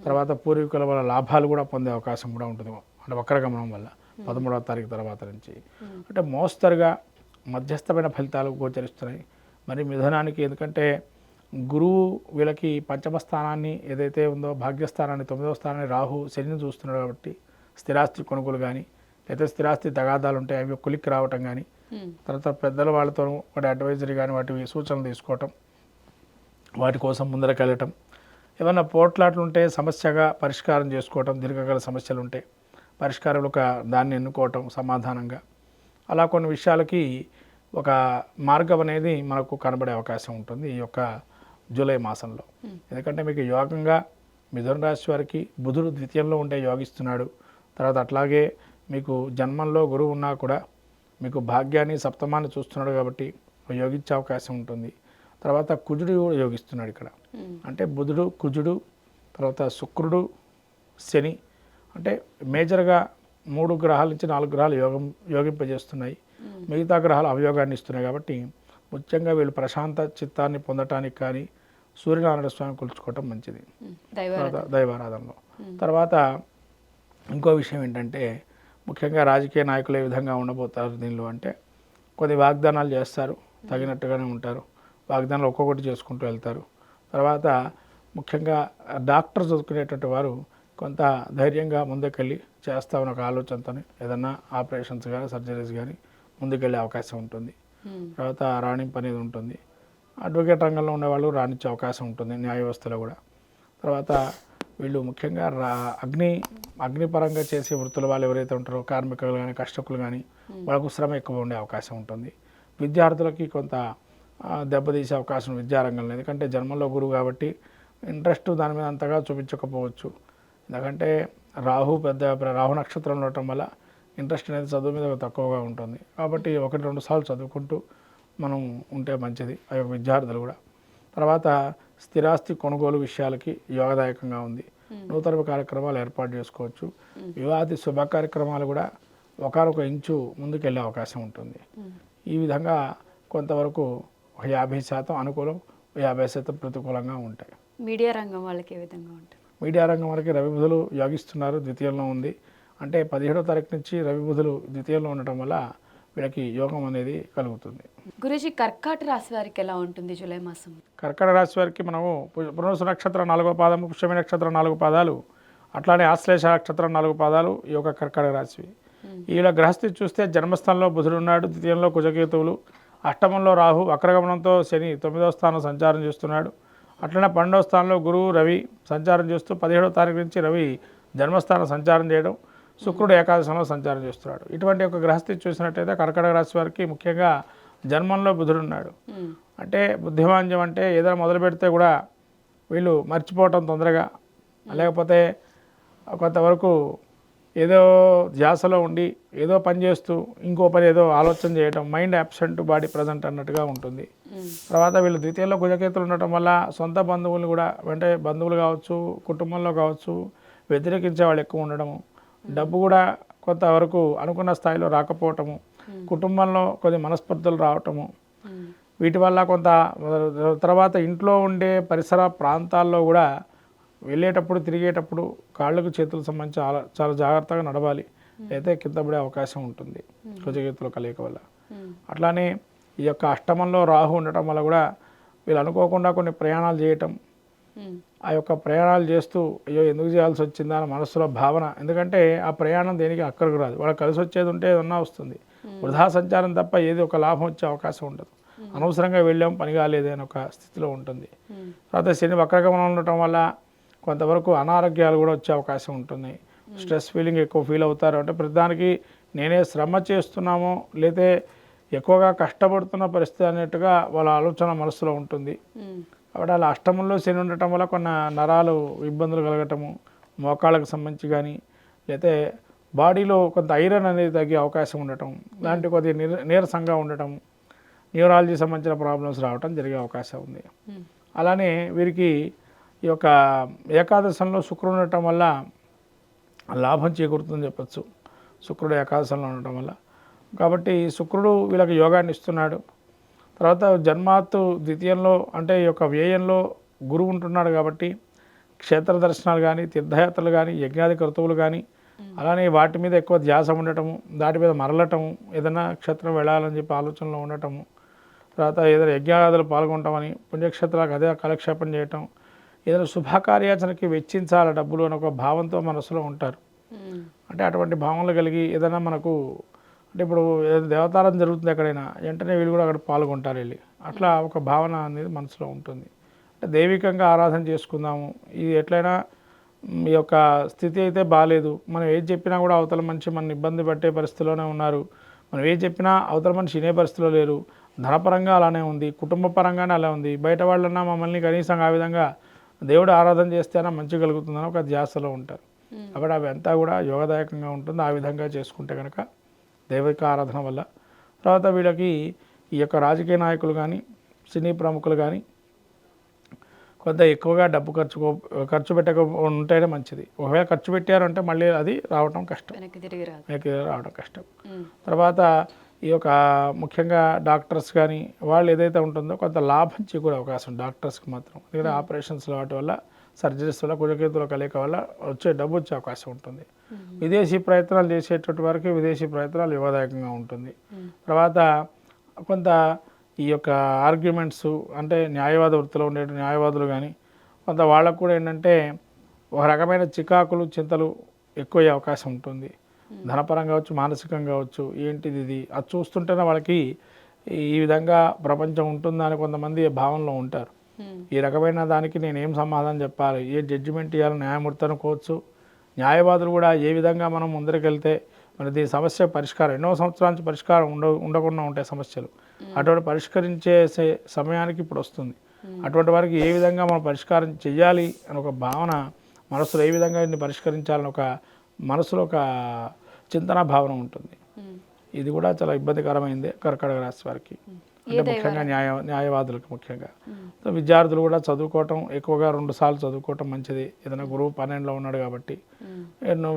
తర్వాత పూర్వీకుల వల్ల లాభాలు కూడా పొందే అవకాశం కూడా ఉంటుంది. అంటే వక్రగమనం వల్ల 13వ తారీఖు తర్వాత నుంచి అంటే మోస్తరుగా మధ్యస్థమైన ఫలితాలు గోచరిస్తున్నాయి. మరి మిథునానికి ఎందుకంటే గురువు వీళ్ళకి పంచమ స్థానాన్ని ఏదైతే ఉందో భాగ్యస్థానాన్ని 9వ స్థానాన్ని రాహు శనిని చూస్తున్నాడు కాబట్టి స్థిరాస్తి కొనుగోలు కానీ లేదా స్థిరాస్తి తగాదాలు ఉంటాయి అవి కొలిక్కి రావటం కానీ, తర్వాత పెద్దల వాళ్ళతో వాటి అడ్వైజరీ కానీ వాటి సూచనలు తీసుకోవటం, వాటి కోసం ముందరకు వెళ్ళటం, ఏమైనా పోట్లాట్లు ఉంటే సమస్యగా పరిష్కారం చేసుకోవటం, దీర్ఘకాల సమస్యలు ఉంటే పరిష్కారంలో ఒక దాన్ని ఎన్నుకోవటం సమాధానంగా, అలా కొన్ని విషయాలకి ఒక మార్గం అనేది మనకు కనబడే అవకాశం ఉంటుంది ఈ యొక్క జూలై మాసంలో. ఎందుకంటే మీకు యోగంగా మిథున రాశి వారికి బుధుడు ద్వితీయంలో ఉండే యోగిస్తున్నాడు. తర్వాత అట్లాగే మీకు జన్మంలో గురువు ఉన్నా కూడా మీకు భాగ్యాన్ని సప్తమాన్ని చూస్తున్నాడు కాబట్టి యోగించే అవకాశం ఉంటుంది. తర్వాత కుజుడు కూడా యోగిస్తున్నాడు ఇక్కడ. అంటే బుధుడు, కుజుడు, తర్వాత శుక్రుడు, శని అంటే మేజర్గా 3 గ్రహాల నుంచి 4 గ్రహాలు యోగింపజేస్తున్నాయి. మిగతా గ్రహాలు అవయోగాన్ని ఇస్తున్నాయి. కాబట్టి ముఖ్యంగా వీళ్ళు ప్రశాంత చిత్తాన్ని పొందటానికి కానీ సూర్యనారాయణ స్వామిని కొలుచుకోవటం మంచిది దైవారాధనలో. తర్వాత ఇంకో విషయం ఏంటంటే ముఖ్యంగా రాజకీయ నాయకులు ఏ విధంగా ఉండబోతారు దీనిలో అంటే కొన్ని వాగ్దానాలు చేస్తారు, తగినట్టుగానే ఉంటారు, వాగ్దానాలు ఒక్కొక్కటి చేసుకుంటూ వెళ్తారు. తర్వాత ముఖ్యంగా డాక్టర్ చదువుకునేటువంటి వారు కొంత ధైర్యంగా ముందుకెళ్ళి చేస్తామని ఒక ఆలోచనతో ఏదన్నా ఆపరేషన్స్ కానీ సర్జరీస్ కానీ ముందుకెళ్ళే అవకాశం ఉంటుంది. తర్వాత రాణింపు అనేది ఉంటుంది. అడ్వకేట్ రంగంలో ఉండేవాళ్ళు రాణించే అవకాశం ఉంటుంది న్యాయ వ్యవస్థలో కూడా. తర్వాత వీళ్ళు ముఖ్యంగా అగ్నిపరంగా చేసే వృత్తుల వాళ్ళు ఎవరైతే ఉంటారో కార్మికులు కానీ కష్టకులు కానీ వాళ్ళకు శ్రమ ఎక్కువ ఉండే అవకాశం ఉంటుంది. విద్యార్థులకి కొంత దెబ్బతీసే అవకాశం విద్యారంగంలో, ఎందుకంటే జన్మలో గురువు కాబట్టి ఇంట్రెస్ట్ దాని మీద అంతగా చూపించకపోవచ్చు. ఎందుకంటే రాహు నక్షత్రంలో ఉండటం వల్ల ఇంట్రెస్ట్ అనేది చదువు మీద తక్కువగా ఉంటుంది. కాబట్టి 1-2 సార్లు చదువుకుంటూ మనం ఉంటే మంచిది ఆ యొక్క విద్యార్థులు కూడా. తర్వాత స్థిరాస్తి కొనుగోలు విషయాలకి యోగదాయకంగా ఉంది. నూతన కార్యక్రమాలు ఏర్పాటు చేసుకోవచ్చు. వివాహాది శుభ కార్యక్రమాలు కూడా ఒకనొక ఇంచు ముందుకెళ్ళే అవకాశం ఉంటుంది. ఈ విధంగా కొంతవరకు 50% అనుకూలం, 50% ప్రతికూలంగా ఉంటాయి. మీడియా రంగం వాళ్ళకి ఏ విధంగా ఉంటుంది? మీడియా రంగం వరకు రవి బుధులు యోగిస్తున్నారు, ద్వితీయంలో ఉంది. అంటే 17వ తారీఖు నుంచి రవి బుధులు ద్వితీయంలో ఉండటం వల్ల వీళ్ళకి యోగం అనేది కలుగుతుంది. గురూజీ, కర్కాటక రాశి వారికి ఎలా ఉంటుంది జూలై మాసం? కర్కాటక రాశి వారికి మనము పునర్వసు నక్షత్రం 4వ పాదము, పుష్యమి నక్షత్రం 4 పాదాలు, అట్లానే ఆశ్లేష నక్షత్రం 4 పాదాలు ఈ యొక్క కర్కాటక రాశివి. ఈలో గ్రహస్థితి చూస్తే జన్మస్థానంలో బుధుడు ఉన్నాడు, ద్వితీయంలో కుజకేతువులు, అష్టమంలో రాహు, వక్రగమనంతో శని 9వ స్థానం సంచారం చేస్తున్నాడు. అట్లనే 12వ స్థానంలో గురువు రవి సంచారం చేస్తూ 17వ తారీఖు నుంచి రవి జన్మస్థానం సంచారం చేయడం, శుక్రుడు ఏకాదశంలో సంచారం చేస్తున్నాడు. ఇటువంటి ఒక గ్రహస్థితి చూసినట్టయితే కర్కాటక రాశి వారికి ముఖ్యంగా జన్మంలో బుధుడు ఉన్నాడు. అంటే బుద్ధిమాంద్యం అంటే ఏదైనా మొదలు పెడితే కూడా వీళ్ళు మర్చిపోవటం తొందరగా, లేకపోతే కొంతవరకు ఏదో ధ్యాసలో ఉండి ఏదో పని చేస్తూ ఇంకో పని ఏదో ఆలోచన చేయటం, మైండ్ అబ్సెంట్ బాడీ ప్రజెంట్ అన్నట్టుగా ఉంటుంది. తర్వాత వీళ్ళు ద్వితీయంలో కుజకేతులు ఉండటం వల్ల సొంత బంధువులు కూడా అంటే బంధువులు కావచ్చు, కుటుంబంలో కావచ్చు వ్యతిరేకించే వాళ్ళు ఎక్కువ ఉండడము, డబ్బు కూడా కొంతవరకు అనుకున్న స్థాయిలో రాకపోవటము, కుటుంబంలో కొన్ని మనస్పర్ధలు రావటము, వీటి వల్ల కొంత తర్వాత ఇంట్లో ఉండే పరిసర ప్రాంతాల్లో కూడా వెళ్ళేటప్పుడు తిరిగేటప్పుడు కాళ్ళకు చేతులకు సంబంధించి చాలా జాగ్రత్తగా నడవాలి, అయితే కింద పడే అవకాశం ఉంటుంది కుజకేతుల కలయిక వల్ల. అట్లానే ఈ యొక్క అష్టమంలో రాహు ఉండటం వల్ల కూడా వీళ్ళు అనుకోకుండా కొన్ని ప్రయాణాలు చేయటం, ఆ యొక్క ప్రయాణాలు చేస్తూ అయ్యో ఎందుకు చేయాల్సి వచ్చిందా అని మనసులో భావన. ఎందుకంటే ఆ ప్రయాణం దేనికి అక్కడికి రాదు, వాళ్ళకి కలిసి వచ్చేది ఉంటే ఏదన్నా వస్తుంది, వృధా సంచారం తప్ప ఏది ఒక లాభం వచ్చే అవకాశం ఉండదు. అనవసరంగా వెళ్ళాం పని కాలేదు అని ఒక స్థితిలో ఉంటుంది. తర్వాత శని వక్రగమనం ఉండటం వల్ల కొంతవరకు అనారోగ్యాలు కూడా వచ్చే అవకాశం ఉంటుంది. స్ట్రెస్ ఫీలింగ్ ఎక్కువ ఫీల్ అవుతారు. అంటే ప్రతిదానికి నేనే శ్రమ చేస్తున్నామో లేతే ఎక్కువగా కష్టపడుతున్న పరిస్థితి అన్నట్టుగా వాళ్ళ ఆలోచన మనసులో ఉంటుంది. కాబట్టి అలా అష్టమంలో శని ఉండటం వల్ల కొన్ని నరాలు ఇబ్బందులు కలగటము, మోకాళ్ళకు సంబంధించి కానీ లేతే బాడీలో కొంత ఐరన్ అనేది తగ్గే అవకాశం ఉండటం, లాంటి కొద్దిగా నీరసంగా ఉండటం, న్యూరాలజీ సంబంధించిన ప్రాబ్లమ్స్ రావటం జరిగే అవకాశం ఉంది. అలానే వీరికి ఈ యొక్క ఏకాదశంలో శుక్రుడు ఉండటం వల్ల లాభం చేకూరుతుందని చెప్పచ్చు, శుక్రుడు ఏకాదశంలో ఉండటం వల్ల. కాబట్టి శుక్రుడు వీళ్ళకి యోగాన్ని ఇస్తున్నాడు. తర్వాత జన్మాత్తు ద్వితీయంలో అంటే ఈ యొక్క వ్యయంలో గురువు ఉంటున్నాడు కాబట్టి క్షేత్ర దర్శనాలు కానీ తీర్థయాత్రలు కానీ యజ్ఞాది కర్తువులు కానీ అలానే వాటి మీద ఎక్కువ ధ్యాస ఉండటము, దాటి మీద మరలటము, ఏదైనా క్షేత్రం వెళ్ళాలని చెప్పి ఆలోచనలో ఉండటము, తర్వాత ఏదైనా యజ్ఞాదులు పాల్గొంటామని పుణ్యక్షేత్రాలకు అదే కాలక్షేపం చేయటం, ఏదైనా శుభకార్యాచనకి వెచ్చించాలి డబ్బులు అని ఒక భావంతో మనసులో ఉంటారు. అంటే అటువంటి భావనలు కలిగి ఏదైనా మనకు అంటే ఇప్పుడు దేవతారం జరుగుతుంది ఎక్కడైనా వెంటనే వీళ్ళు కూడా అక్కడ పాల్గొంటారు వెళ్ళి, అట్లా ఒక భావన అనేది మనసులో ఉంటుంది. అంటే దైవికంగా ఆరాధన చేసుకుందాము, ఇది ఎట్లయినా ఈ యొక్క స్థితి అయితే బాగాలేదు, మనం ఏది చెప్పినా కూడా అవతల మనిషి మన ఇబ్బంది పట్టే పరిస్థితిలోనే ఉన్నారు, మనం ఏది చెప్పినా అవతల మనిషి వినే పరిస్థితిలో లేరు, ధనపరంగా అలానే ఉంది, కుటుంబ పరంగానే అలా ఉంది, బయట వాళ్ళన్నా మమ్మల్ని కనీసం ఆ విధంగా దేవుడు ఆరాధన చేస్తేనే మంచి కలుగుతుందని ఒక ధ్యాసలో ఉంటారు. కాబట్టి అవి అంతా కూడా యోగదాయకంగా ఉంటుంది ఆ విధంగా చేసుకుంటే కనుక దైవిక ఆరాధన వల్ల. తర్వాత వీళ్ళకి ఈ యొక్క రాజకీయ నాయకులు కానీ సినీ ప్రముఖులు కానీ కొంత ఎక్కువగా డబ్బు ఖర్చు పెట్టక ఉంటేనే మంచిది. ఒకవేళ ఖర్చు పెట్టారంటే మళ్ళీ అది రావడం కష్టం, వెనక్కి రావడం కష్టం. తర్వాత ఈ యొక్క ముఖ్యంగా డాక్టర్స్ కానీ వాళ్ళు ఏదైతే ఉంటుందో కొంత లాభం చేకూరే అవకాశం డాక్టర్స్కి మాత్రం, ఎందుకంటే ఆపరేషన్స్ వాటి వల్ల సర్జరీస్ వల్ల కుజకేతుల కలయిక వల్ల డబ్బు వచ్చే అవకాశం ఉంటుంది. విదేశీ ప్రయత్నాలు చేసేటటువంటి వరకు విదేశీ ప్రయత్నాలు యోగదాయకంగా ఉంటుంది. తర్వాత కొంత ఈ యొక్క ఆర్గ్యుమెంట్స్ అంటే న్యాయవాద వృత్తిలో ఉండే న్యాయవాదులు కానీ కొంత వాళ్ళకు కూడా ఏంటంటే ఒక రకమైన చికాకులు చింతలు ఎక్కువ అయ్యే అవకాశం ఉంటుంది. ధనపరంగా కావచ్చు, మానసికంగా కావచ్చు, ఏంటిది ఇది అది చూస్తుంటేనే వాళ్ళకి ఈ విధంగా ప్రపంచం ఉంటుందా అని కొంతమంది భావనలో ఉంటారు. ఈ రకమైన దానికి నేను ఏం సమాధానం చెప్పాలి, ఏ జడ్జిమెంట్ ఇవ్వాలి, న్యాయమూర్తి అనుకోవచ్చు, న్యాయవాదులు కూడా ఏ విధంగా మనం ముందరికెళ్తే మరి దీని సమస్య పరిష్కారం ఎన్నో సంవత్సరాల నుంచి పరిష్కారం ఉండకుండా ఉంటాయి సమస్యలు, అటువంటి పరిష్కరించే సమయానికి ఇప్పుడు వస్తుంది. అటువంటి వారికి ఏ విధంగా మనం పరిష్కారం చెయ్యాలి అని ఒక భావన మనసులో, ఏ విధంగా దీన్ని పరిష్కరించాలని ఒక మనసులో ఒక చింతన భావన ఉంటుంది. ఇది కూడా చాలా ఇబ్బందికరమైందే కర్కాటక రాశి వారికి, అంటే ముఖ్యంగా న్యాయవాదులకు ముఖ్యంగా. విద్యార్థులు కూడా చదువుకోవటం ఎక్కువగా 2 సార్లు చదువుకోవటం మంచిది, ఏదైనా గురువు 12లో ఉన్నాడు కాబట్టి.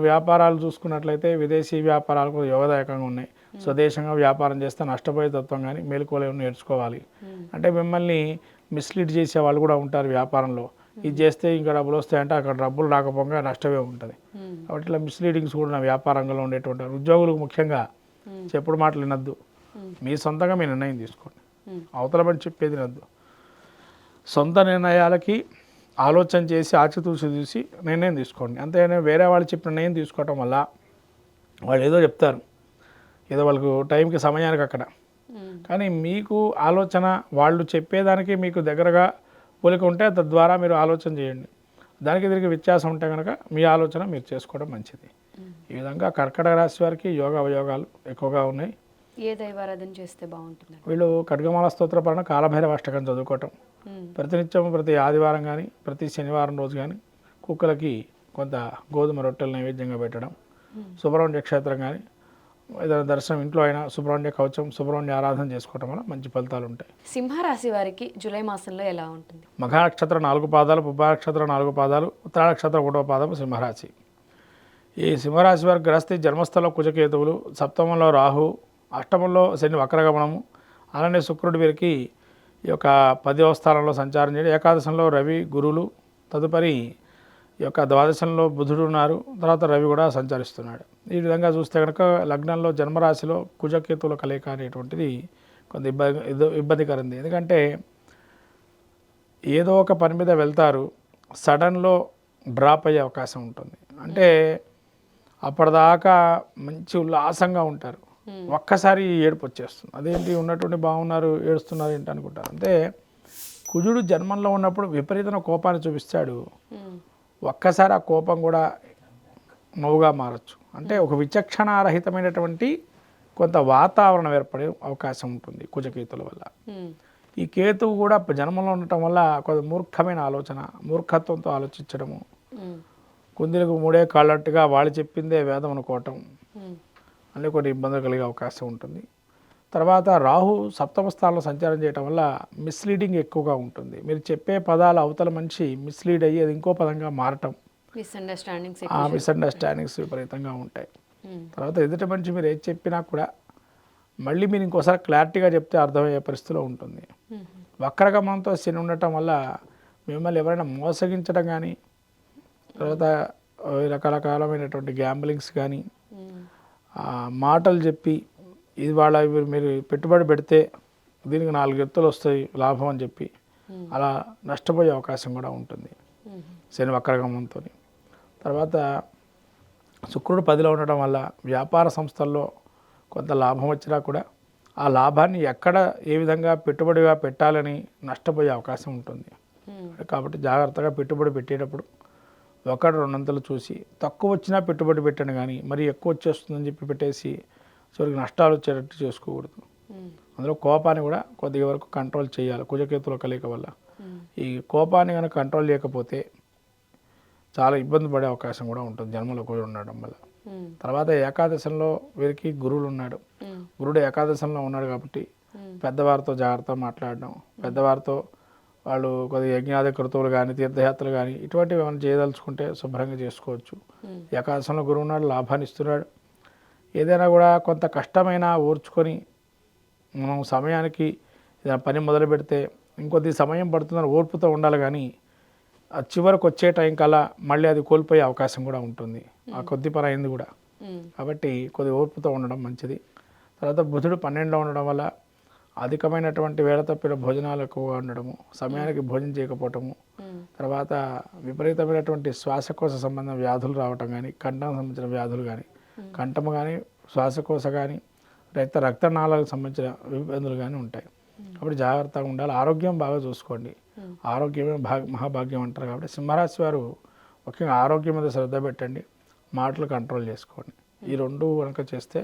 వ్యాపారాలు చూసుకున్నట్లయితే విదేశీ వ్యాపారాలు కూడా యోగదాయకంగా ఉన్నాయి. స్వదేశంగా వ్యాపారం చేస్తే నష్టపోయే తత్వం కానీ మేలుకోలేని నేర్చుకోవాలి. అంటే మిమ్మల్ని మిస్లీడ్ చేసే వాళ్ళు కూడా ఉంటారు వ్యాపారంలో, ఇది చేస్తే ఇంకా డబ్బులు వస్తాయంటే అక్కడ డబ్బులు రాకపోగా నష్టమే ఉంటుంది. కాబట్టి ఇట్లా మిస్లీడింగ్స్ కూడా వ్యాపార రంగంలో ఉండేటువంటి ఉద్యోగులకు ముఖ్యంగా చెప్పుడు మాటలు వినద్దు, మీ సొంతంగా మీ నిర్ణయం తీసుకోండి, అవతల పని చెప్పేది వినద్దు. సొంత నిర్ణయాలకి ఆలోచన చేసి ఆచితూచి చూసి నిర్ణయం తీసుకోండి. అంతేగాని వేరే వాళ్ళు చెప్పిన నిర్ణయం తీసుకోవటం వల్ల వాళ్ళు ఏదో చెప్తారు, ఏదో వాళ్ళకు టైంకి సమయానికి అక్కడ, కానీ మీకు ఆలోచన వాళ్ళు చెప్పేదానికి మీకు దగ్గరగా పోలిక ఉంటే తద్వారా మీరు ఆలోచన చేయండి. దానికి దీనికి వ్యత్యాసం ఉంటే కనుక మీ ఆలోచన మీరు చేసుకోవడం మంచిది. ఈ విధంగా కర్కటక రాశి వారికి యోగ అవయోగాలు ఎక్కువగా ఉన్నాయి. ఏ దైవారాధన చేస్తే బాగుంటుంది? వీళ్ళు ఖడ్గమాల స్తోత్ర పరణ కాలభైరవ అష్టకం చదువుకోవటం, ప్రతినిత్యం ప్రతి ఆదివారం కానీ ప్రతి శనివారం రోజు కానీ కుక్కలకి కొంత గోధుమ రొట్టెలు నైవేద్యంగా పెట్టడం, సుబ్రహ్మణ్య క్షేత్రం కానీ ఏదైనా దర్శనం ఇంట్లో అయినా సుబ్రహ్మణ్య కవచం సుబ్రహ్మణ్య ఆరాధన చేసుకోవటం వల్ల మంచి ఫలితాలు ఉంటాయి. సింహరాశి వారికి జూలై మాసంలో ఎలా ఉంటుంది? మఘా నక్షత్రం 4 పాదాలు, పుబ్బా నక్షత్రం 4 పాదాలు, ఉత్తరా నక్షత్రం 1వ పాదము సింహరాశి. ఈ సింహరాశి వారికి గ్రస్తి జన్మస్థలంలో కుజకేతువులు, సప్తమంలో రాహు, అష్టమంలో శని వక్రగమనము, అలానే శుక్రుడి వీరికి ఈ యొక్క 10వ స్థానంలో సంచారం చేయడం, ఏకాదశంలో రవి గురువులు, తదుపరి ఈ యొక్క ద్వాదశంలో బుధుడు ఉన్నారు, తర్వాత రవి కూడా సంచరిస్తున్నాడు. ఈ విధంగా చూస్తే కనుక లగ్నంలో జన్మరాశిలో కుజకేతువుల కలయిక అనేటువంటిది కొంత ఇబ్బందికరంది. ఎందుకంటే ఏదో ఒక పని మీద వెళ్తారు, సడన్లో డ్రాప్ అయ్యే అవకాశం ఉంటుంది. అంటే అప్పటిదాకా మంచి ఉల్లాసంగా ఉంటారు, ఒక్కసారి ఏడుపు వచ్చేస్తుంది. అదేంటి ఉన్నటువంటి బాగున్నారు ఏడుస్తున్నారు ఏంటి అనుకుంటారు. అంటే కుజుడు జన్మంలో ఉన్నప్పుడు విపరీతమైన కోపాన్ని చూపిస్తాడు, ఒక్కసారి ఆ కోపం కూడా నవ్వుగా మారచ్చు. అంటే ఒక విచక్షణారహితమైనటువంటి కొంత వాతావరణం ఏర్పడే అవకాశం ఉంటుంది కుజకేతుల వల్ల. ఈ కేతువు కూడా జన్మంలో ఉండటం వల్ల కొంత మూర్ఖమైన ఆలోచన, మూర్ఖత్వంతో ఆలోచించడము, కుందేలకు మూడే కాళ్ళట్టుగా వాళ్ళు చెప్పిందే వేదం అనుకోవటం అన్నీ కొన్ని ఇబ్బందులు కలిగే అవకాశం ఉంటుంది. తర్వాత రాహు సప్తమ స్థానంలో సంచారం చేయడం వల్ల మిస్లీడింగ్ ఎక్కువగా ఉంటుంది. మీరు చెప్పే పదాలు అవతల మనిషి మిస్లీడ్ అయ్యి అది ఇంకో పదంగా మారటం, మిస్అండర్స్టాండింగ్స్ విపరీతంగా ఉంటాయి. తర్వాత ఎదుటి మనిషి మీరు ఏది చెప్పినా కూడా మళ్ళీ మీరు ఇంకోసారి క్లారిటీగా చెప్తే అర్థమయ్యే పరిస్థితిలో ఉంటుంది. వక్రగమనంతో శని ఉండటం వల్ల మిమ్మల్ని ఎవరైనా మోసగించడం కానీ, తర్వాత రకరకాలమైనటువంటి గ్యాంబ్లింగ్స్ కానీ, మాటలు చెప్పి ఇది వాళ్ళ మీరు పెట్టుబడి పెడితే దీనికి 4 ఎత్తులు వస్తాయి లాభం అని చెప్పి అలా నష్టపోయే అవకాశం కూడా ఉంటుంది శని వక్రగమనంతో. తర్వాత శుక్రుడు 10లో ఉండడం వల్ల వ్యాపార సంస్థల్లో కొంత లాభం వచ్చినా కూడా ఆ లాభాన్ని ఎక్కడ ఏ విధంగా పెట్టుబడిగా పెట్టాలని నష్టపోయే అవకాశం ఉంటుంది. కాబట్టి జాగ్రత్తగా పెట్టుబడి పెట్టేటప్పుడు 1-2 చూసి తక్కువ వచ్చినా పెట్టుబడి పెట్టండి, కానీ మరి ఎక్కువ వచ్చేస్తుందని చెప్పి పెట్టేసి చివరికి నష్టాలు వచ్చేటట్టు చేసుకోకూడదు. అందులో కోపాన్ని కూడా కొద్దిగా వరకు కంట్రోల్ చేయాలి కుజకేతుల కలయిక వల్ల. ఈ కోపాన్ని కనుక కంట్రోల్ చేయకపోతే చాలా ఇబ్బంది పడే అవకాశం కూడా ఉంటుంది జన్మలో కూడా ఉండడం వల్ల. తర్వాత ఏకాదశంలో వీరికి గురువులు ఉన్నాడు, గురుడు ఏకాదశంలో ఉన్నాడు కాబట్టి పెద్దవారితో జాగ్రత్తగా మాట్లాడడం, పెద్దవారితో వాళ్ళు కొద్దిగా యజ్ఞాది కృతువులు కానీ తీర్థయాత్రలు కానీ ఇటువంటివి ఏమైనా చేయదలుచుకుంటే శుభ్రంగా చేసుకోవచ్చు. ఏకాదశంలో గురువు ఉన్నాడు, లాభాన్ని ఇస్తున్నాడు. ఏదైనా కూడా కొంత కష్టమైనా ఓర్చుకొని మనం సమయానికి ఏదైనా పని మొదలు పెడితే ఇంకొద్ది సమయం పడుతుందని ఓర్పుతో ఉండాలి, కానీ ఆ చివరికి వచ్చే టైం కల్లా మళ్ళీ అది కోల్పోయే అవకాశం కూడా ఉంటుంది, ఆ కొద్ది పని అయింది కూడా. కాబట్టి కొద్ది ఓర్పుతో ఉండడం మంచిది. తర్వాత బుధుడు 12లో ఉండడం వల్ల అధికమైనటువంటి వేళ తప్పిన భోజనాలు ఎక్కువగా ఉండడము, సమయానికి భోజనం చేయకపోవటము, తర్వాత విపరీతమైనటువంటి శ్వాసకోశ సంబంధ వ్యాధులు రావటం కానీ, కంఠం సంబంధించిన వ్యాధులు కానీ, కంఠము కానీ శ్వాసకోశ కానీ రక్తనాళాలకు సంబంధించిన ఇబ్బందులు కానీ ఉంటాయి. కాబట్టి జాగ్రత్తగా ఉండాలి, ఆరోగ్యం బాగా చూసుకోండి. ఆరోగ్యమే మహాభాగ్యం అంటారు. కాబట్టి సింహరాశి వారు ముఖ్యంగా ఆరోగ్యం మీద శ్రద్ధ పెట్టండి, మాటలు కంట్రోల్ చేసుకోండి. ఈ 2 కనుక చేస్తే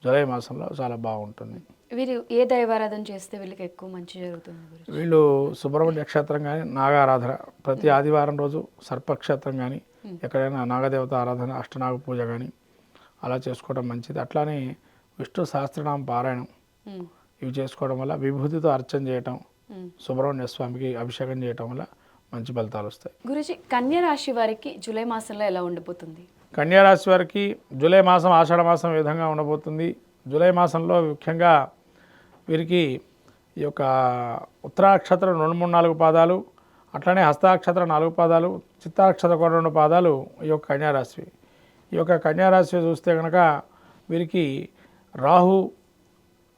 జూలై మాసంలో చాలా బాగుంటుంది. వీరు ఏ దైవారాధన చేస్తే వీళ్ళకి ఎక్కువ మంచి జరుగుతుంది? వీళ్ళు సుబ్రహ్మణ్య క్షేత్రం కానీ నాగారాధన, ప్రతి ఆదివారం రోజు సర్పక్షేత్రం కానీ ఎక్కడైనా నాగదేవత ఆరాధన, అష్టనాగ పూజ కానీ అలా చేసుకోవడం మంచిది. అట్లానే విష్ణు సహస్రనామ పారాయణం ఇవి చేసుకోవడం వల్ల, విభూతితో అర్చన చేయటం, సుబ్రహ్మణ్య స్వామికి అభిషేకం చేయటం వల్ల మంచి ఫలితాలు వస్తాయి. గురుజీ, కన్యా రాశి వారికి జూలై మాసంలో ఎలా ఉండబోతుంది? కన్యా రాశి వారికి జూలై మాసం ఆషాఢ మాసం ఈ విధంగా ఉండబోతుంది. జూలై మాసంలో ముఖ్యంగా వీరికి ఈ యొక్క ఉత్తరాక్షత్రం 2, 3, 4 పాదాలు, అట్లనే హస్తాక్షత్రం 4 పాదాలు, చిత్తాక్షత్రం 2 పాదాలు ఈ యొక్క కన్యారాశి. ఈ యొక్క కన్యారాశి చూస్తే కనుక వీరికి రాహు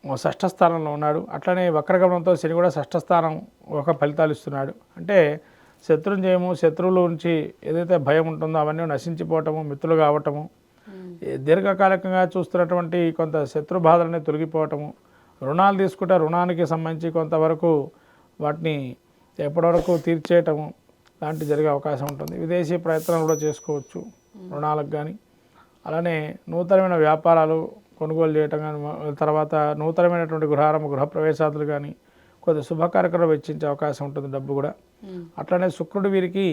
6వ స్థానంలో ఉన్నాడు, అట్లనే వక్రగమనంతో శని కూడా 6వ స్థానం ఒక ఫలితాలు ఇస్తున్నాడు. అంటే శత్రుంజయము, శత్రువుల నుంచి ఏదైతే భయం ఉంటుందో అవన్నీ నశించిపోవటము, మిత్రులు కావటము, దీర్ఘకాలికంగా చూస్తున్నటువంటి కొంత శత్రు బాధలని తొలగిపోవటము, రుణాలు తీసుకుంటే రుణానికి సంబంధించి కొంతవరకు వాటిని ఎప్పటివరకు తీర్చేయటము లాంటివి జరిగే అవకాశం ఉంటుంది. విదేశీ ప్రయత్నం కూడా చేసుకోవచ్చు రుణాలకు కానీ. అలానే నూతనమైన వ్యాపారాలు కొనుగోలు చేయటం కానీ, తర్వాత నూతనమైనటువంటి గృహప్రవేశాదులు కానీ, కొద్ది శుభకార్యక్రమాలు వెచ్చించే అవకాశం ఉంటుంది, డబ్బు కూడా. అట్లనే శుక్రుడు వీరికి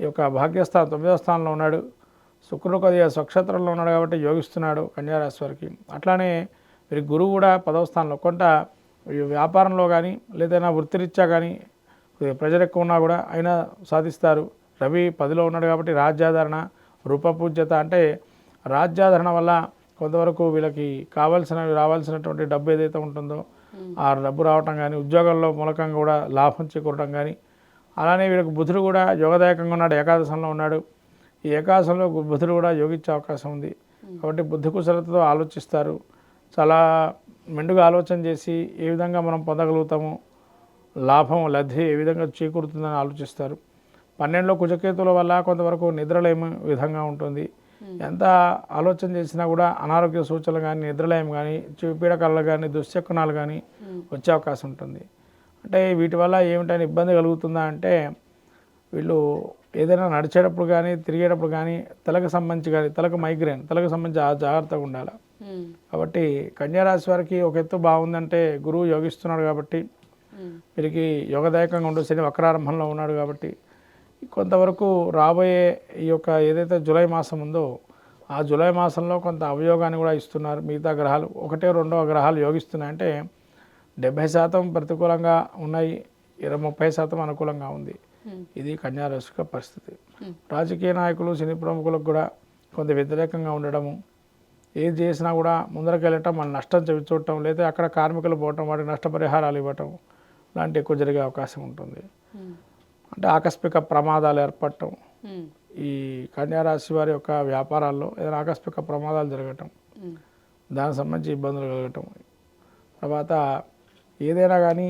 ఈ యొక్క భాగ్యస్థానం 9వ స్థానంలో ఉన్నాడు. శుక్రుడు కొద్దిగా స్వక్షేత్రంలో ఉన్నాడు కాబట్టి యోగిస్తున్నాడు కన్యారాశి వారికి. అట్లానే వీరికి గురువు కూడా 10వ స్థానంలో. కొంత ఈ వ్యాపారంలో కానీ లేదైనా వృత్తిరీత్యా కానీ ప్రజలు ఎక్కువ ఉన్నా కూడా అయినా సాధిస్తారు. రవి 10లో ఉన్నాడు కాబట్టి రాజ్యాదరణ, రూపపూజ్యత, అంటే రాజ్యాదరణ వల్ల కొంతవరకు వీళ్ళకి రావాల్సినటువంటి డబ్బు ఏదైతే ఉంటుందో ఆ డబ్బు రావటం కానీ, ఉద్యోగాల్లో మూలకంగా కూడా లాభం చేకూరటం కానీ. అలానే వీళ్ళకి బుధుడు కూడా యోగదాయకంగా ఉన్నాడు, ఏకాదశంలో ఉన్నాడు. ఈ ఏకాదశంలో బుధుడు కూడా యోగించే అవకాశం ఉంది కాబట్టి బుద్ధి కుశలతతో ఆలోచిస్తారు. చాలా మెండుగా ఆలోచన చేసి ఏ విధంగా మనం పొందగలుగుతాము, లాభం లబ్ధి ఏ విధంగా చేకూరుతుందని ఆలోచిస్తారు. 12లో కుజకేతుల వల్ల కొంతవరకు నిద్రలేమి విధంగా ఉంటుంది. ఎంత ఆలోచన చేసినా కూడా అనారోగ్య సూచనలు కానీ, నిద్రలేమి కానీ, పీడకలలు కానీ, దుశ్శకునాలు కానీ వచ్చే అవకాశం ఉంటుంది. అంటే వీటి వల్ల ఏమిటని ఇబ్బంది కలుగుతుందా అంటే, వీళ్ళు ఏదైనా నడిచేటప్పుడు కానీ, తిరిగేటప్పుడు కానీ, తలకు మైగ్రేన్, తలకు సంబంధించి జాగ్రత్తగా ఉండాలి. కాబట్టి కన్యారాశి వారికి ఒక ఎత్తు బాగుందంటే గురువు యోగిస్తున్నాడు కాబట్టి, వీరికి యోగదాయకంగా ఉండు, శని వక్రారంభంలో ఉన్నాడు కాబట్టి కొంతవరకు రాబోయే ఈ యొక్క ఏదైతే జూలై మాసం ఉందో ఆ జూలై మాసంలో కొంత అవయోగాన్ని కూడా ఇస్తున్నారు. మిగతా గ్రహాలు 1-2 గ్రహాలు యోగిస్తున్నాయంటే 70% ప్రతికూలంగా ఉన్నాయి, 30% అనుకూలంగా ఉంది. ఇది కన్యారాశి యొక్క పరిస్థితి. రాజకీయ నాయకులు, సినీ ప్రముఖులకు కూడా కొంత వ్యతిరేకంగా ఉండడము, ఏది చేసినా కూడా ముందరకు వెళ్ళటం, మన నష్టం చూడటం, లేదా అక్కడ కార్మికులు పోవటం, వాటికి నష్టపరిహారాలు ఇవ్వటం లాంటి ఎక్కువ జరిగే అవకాశం ఉంటుంది. అంటే ఆకస్మిక ప్రమాదాలు ఏర్పడటం, ఈ కన్యారాశి వారి యొక్క వ్యాపారాల్లో ఏదైనా ఆకస్మిక ప్రమాదాలు జరగటం, దానికి సంబంధించి ఇబ్బందులు కలగటం, తర్వాత ఏదైనా కానీ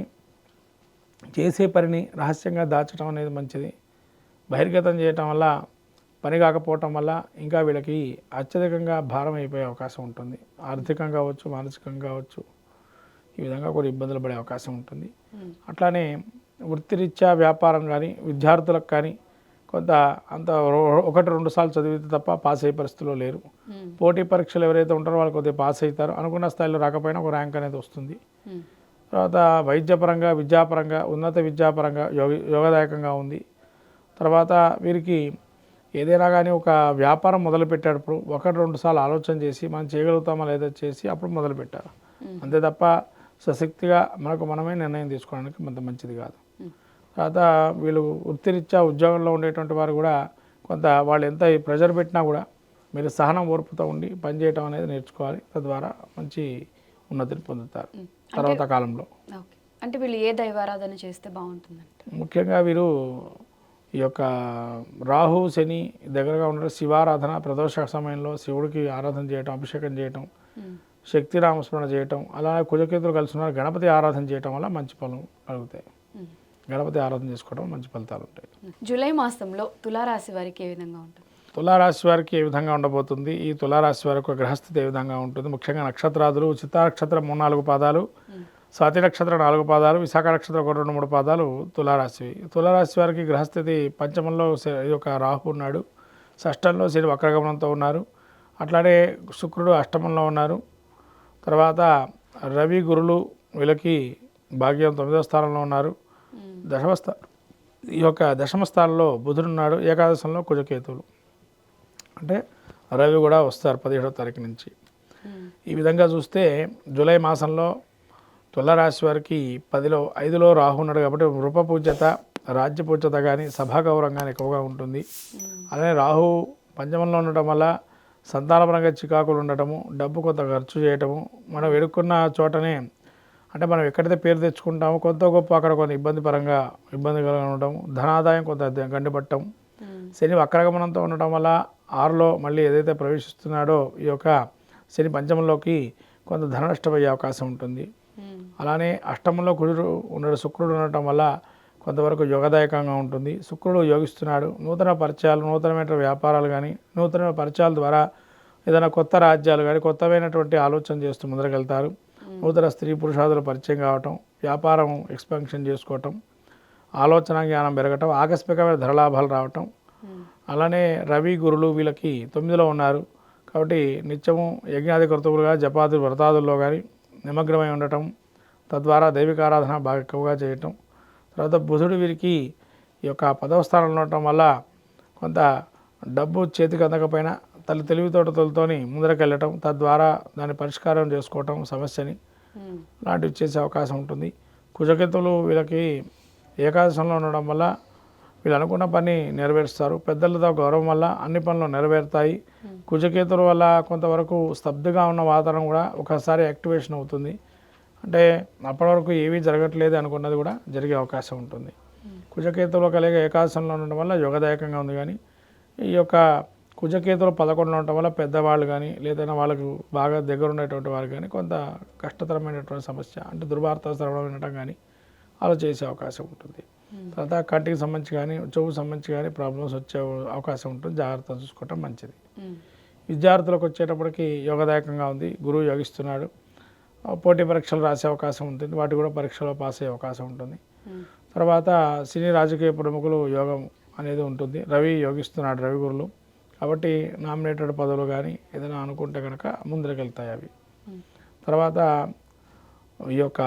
చేసే పనిని రహస్యంగా దాచడం అనేది మంచిది. బహిర్గతం చేయటం వల్ల, పని కాకపోవటం వల్ల ఇంకా వీళ్ళకి అత్యధికంగా భారం అయిపోయే అవకాశం ఉంటుంది. ఆర్థికంగా కావచ్చు, మానసికంగా కావచ్చు, ఈ విధంగా కొన్ని ఇబ్బందులు పడే అవకాశం ఉంటుంది. అట్లానే వృత్తిరీత్యా వ్యాపారం కానీ, విద్యార్థులకు కానీ కొంత అంత 1-2 సార్లు చదివితే తప్ప పాస్ అయ్యే పరిస్థితిలో లేరు. పోటీ పరీక్షలు ఎవరైతే ఉంటారో వాళ్ళు కొద్దిగా పాస్ అవుతారు, అనుకున్న స్థాయిలో రాకపోయినా ఒక ర్యాంక్ అనేది వస్తుంది. తర్వాత వైద్యపరంగా, విద్యాపరంగా, ఉన్నత విద్యాపరంగా యోగదాయకంగా ఉంది. తర్వాత వీరికి ఏదైనా కానీ ఒక వ్యాపారం మొదలుపెట్టేటప్పుడు 1-2 సార్లు ఆలోచన చేసి మనం చేయగలుగుతామా లేదా చేసి అప్పుడు మొదలుపెట్టారు. అంతే తప్ప స్వశక్తిగా మనమే నిర్ణయం తీసుకోవడానికి అంత మంచిది కాదు. తర్వాత వీళ్ళు వృత్తిరీత్యా ఉద్యోగంలో ఉండేటువంటి వారు కూడా కొంత వాళ్ళు ఎంత ప్రెజర్ పెట్టినా కూడా మీరు సహనం ఓర్పుతూ ఉండి పనిచేయటం అనేది నేర్చుకోవాలి. తద్వారా మంచి ఉన్నతిని పొందుతారు తర్వాత కాలంలో. అంటే వీళ్ళు ఏ దైవారాధన చేస్తే బాగుంటుందంటే, ముఖ్యంగా వీరు ఈ యొక్క రాహు శని దగ్గరగా ఉండడం, శివారాధన ప్రదోష సమయంలో శివుడికి ఆరాధన చేయటం, అభిషేకం చేయటం, శక్తి నామస్మరణ చేయటం, అలానే కుజకేతులు కలిసి ఉన్నారు గణపతి ఆరాధన చేయటం వల్ల మంచి ఫలం కలుగుతాయి. గణపతి ఆరాధన చేసుకోవడం మంచి ఫలితాలు ఉంటాయి. జూలై మాసంలో తులారాశి వారికి ఏ విధంగా ఉంటుంది? తులారాశి వారికి ఏ విధంగా ఉండబోతుంది, ఈ తులారాశి వారికి గ్రహస్థితి ఏ విధంగా ఉంటుంది? ముఖ్యంగా నక్షత్రాదులు చిత్తా నక్షత్రం 3-4 పాదాలు, స్వాతి నక్షత్రం 4 పాదాలు, విశాఖ నక్షత్రం 1-2-3 పాదాలు తులారాశి. తులారాశి వారికి గ్రహస్థితి పంచమంలో ఇది ఒక రాహు ఉన్నాడు, షష్టంలో శని వక్రగమనంతో ఉన్నారు, అట్లానే శుక్రుడు అష్టమంలో ఉన్నారు. తర్వాత రవి గురులు వీళ్ళకి భాగ్యం 9వ స్థానంలో ఉన్నారు. ఈ యొక్క దశమ స్థానంలో బుధుడు ఉన్నాడు, ఏకాదశంలో కుజకేతువులు. అంటే రవి కూడా వస్తారు 17వ తారీఖు నుంచి. ఈ విధంగా చూస్తే జూలై మాసంలో తులారాశి వారికి 5లో రాహు ఉన్నాడు కాబట్టి రూపపూజ్యత, రాజ్యపూజ్యత కానీ, సభాగౌరవం కానీ ఎక్కువగా ఉంటుంది. అలానే రాహు పంచమంలో ఉండటం వల్ల సంతానపరంగా చికాకులు ఉండటము, డబ్బు కొంత ఖర్చు చేయటము, మనం వెడుక్కున్న చోటనే అంటే మనం ఎక్కడైతే పేరు తెచ్చుకుంటామో కొంత గొప్ప అక్కడ కొంత ఇబ్బంది కలగ ఉండటం, ధనాదాయం కొంత గండిపట్టడం. శని వక్రగమనంతో ఉండటం వల్ల 6లో మళ్ళీ ఏదైతే ప్రవేశిస్తున్నాడో ఈ యొక్క శని పంచమంలోకి కొంత ధన నష్టమయ్యే అవకాశం ఉంటుంది. అలానే అష్టమంలో శుక్రుడు ఉండటం వల్ల కొంతవరకు యోగదాయకంగా ఉంటుంది. శుక్రుడు యోగిస్తున్నాడు. నూతన పరిచయాలు, నూతనమైన వ్యాపారాలు కానీ, నూతన పరిచయాల ద్వారా ఏదైనా కొత్త రాజ్యాలు కానీ, కొత్తమైనటువంటి ఆలోచన చేస్తూ ముందరకెళ్తారు. నూతన స్త్రీ పురుషాదుల పరిచయం కావటం, వ్యాపారం ఎక్స్పాన్షన్ చేసుకోవటం, ఆలోచన జ్ఞానం పెరగటం, ఆకస్మికమైన ధరలాభాలు రావటం. అలానే రవి గురులు వీళ్ళకి 9లో ఉన్నారు కాబట్టి నిత్యము యజ్ఞాది కర్తవులుగా జపాది వ్రతాదుల్లో కానీ నిమగ్నమై ఉండటం, తద్వారా దైవిక ఆరాధన బాగా ఎక్కువగా చేయటం. తర్వాత బుధుడు వీరికి ఈ యొక్క 10వ స్థానంలో ఉండటం వల్ల కొంత డబ్బు చేతికి అందకపోయినా తెలివితోటలతోని ముందరకెళ్ళటం, తద్వారా దాన్ని పరిష్కారం చేసుకోవటం సమస్యని లాంటివి చేసే అవకాశం ఉంటుంది. కుజకేతువులు వీళ్ళకి ఏకాదశంలో ఉండడం వల్ల వీళ్ళు అనుకున్న పని నెరవేరుస్తారు. పెద్దలతో గౌరవం వల్ల అన్ని పనులు నెరవేరుతాయి. కుజకేతుల వల్ల కొంతవరకు స్తబ్దుగా ఉన్న వాతావరణం కూడా ఒకసారి యాక్టివేషన్ అవుతుంది. అంటే అప్పటి వరకు ఏమీ జరగట్లేదు అనుకున్నది కూడా జరిగే అవకాశం ఉంటుంది. కుజకేతువులు కలిగే ఏకాదశంలో ఉండడం వల్ల యోగదాయకంగా ఉంది. కానీ ఈ యొక్క కుజకేతువులు 11లో ఉండటం వల్ల పెద్దవాళ్ళు కానీ లేదైనా వాళ్ళకు బాగా దగ్గర ఉండేటువంటి వారు కానీ కొంత కష్టతరమైనటువంటి సమస్య, అంటే దుర్వార్త శ్రవణం వినటం కానీ అలా చేసే అవకాశం ఉంటుంది. తర్వాత కంటికి సంబంధించి కానీ చెవుకు సంబంధించి కానీ ప్రాబ్లమ్స్ వచ్చే అవకాశం ఉంటుంది. జాగ్రత్త చూసుకోవటం మంచిది. విద్యార్థులకు వచ్చేటప్పటికి యోగదాయకంగా ఉంది. గురువు యోగిస్తున్నాడు. పోటీ పరీక్షలు రాసే అవకాశం ఉంటుంది. వాటి కూడా పరీక్షలో పాస్ అయ్యే అవకాశం ఉంటుంది. తర్వాత సినీ రాజకీయ ప్రముఖులు యోగం అనేది ఉంటుంది. రవి యోగిస్తున్నాడు, రవి గురులు. కాబట్టి నామినేటెడ్ పదవులు కానీ ఏదైనా అనుకుంటే కనుక ముందరకెళ్తాయి అవి. తర్వాత ఈ యొక్క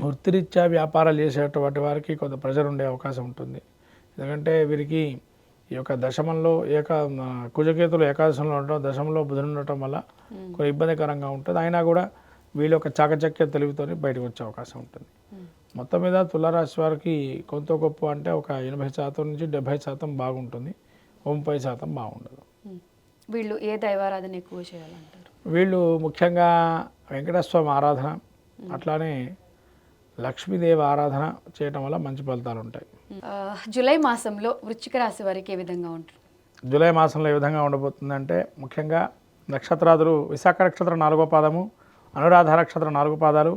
వృత్తిరీత్యా వ్యాపారాలు చేసేటువంటి వారికి కొంత ప్రెజర్ ఉండే అవకాశం ఉంటుంది. ఎందుకంటే వీరికి ఈ యొక్క దశమంలో కుజకేతులు ఏకాదశంలో ఉండటం, దశమంలో బుధుడు ఉండటం వల్ల కొన్ని ఇబ్బందికరంగా ఉంటుంది. అయినా కూడా వీళ్ళ యొక్క చాకచక్య తెలివితో బయటకు వచ్చే అవకాశం ఉంటుంది. మొత్తం మీద తులారాశి వారికి కొంత గొప్ప అంటే ఒక 80% నుంచి 70% బాగుంటుంది. 30% బాగుండదు. వీళ్ళు ఏ దైవారాధన ఎక్కువ చేయాలంటారు? వీళ్ళు ముఖ్యంగా వెంకటేశ్వర స్వామి ఆరాధన, అట్లానే లక్ష్మీదేవి ఆరాధన చేయటం వల్ల మంచి ఫలితాలు ఉంటాయి. జూలై మాసంలో వృశ్చిక రాశి వారికి ఏ విధంగా ఉంటుంది? జూలై మాసంలో ఏ విధంగా ఉండబోతుందంటే ముఖ్యంగా నక్షత్రాదులు విశాఖ నక్షత్రం 4వ పాదము, అనురాధ నక్షత్రం 4 పాదాలు,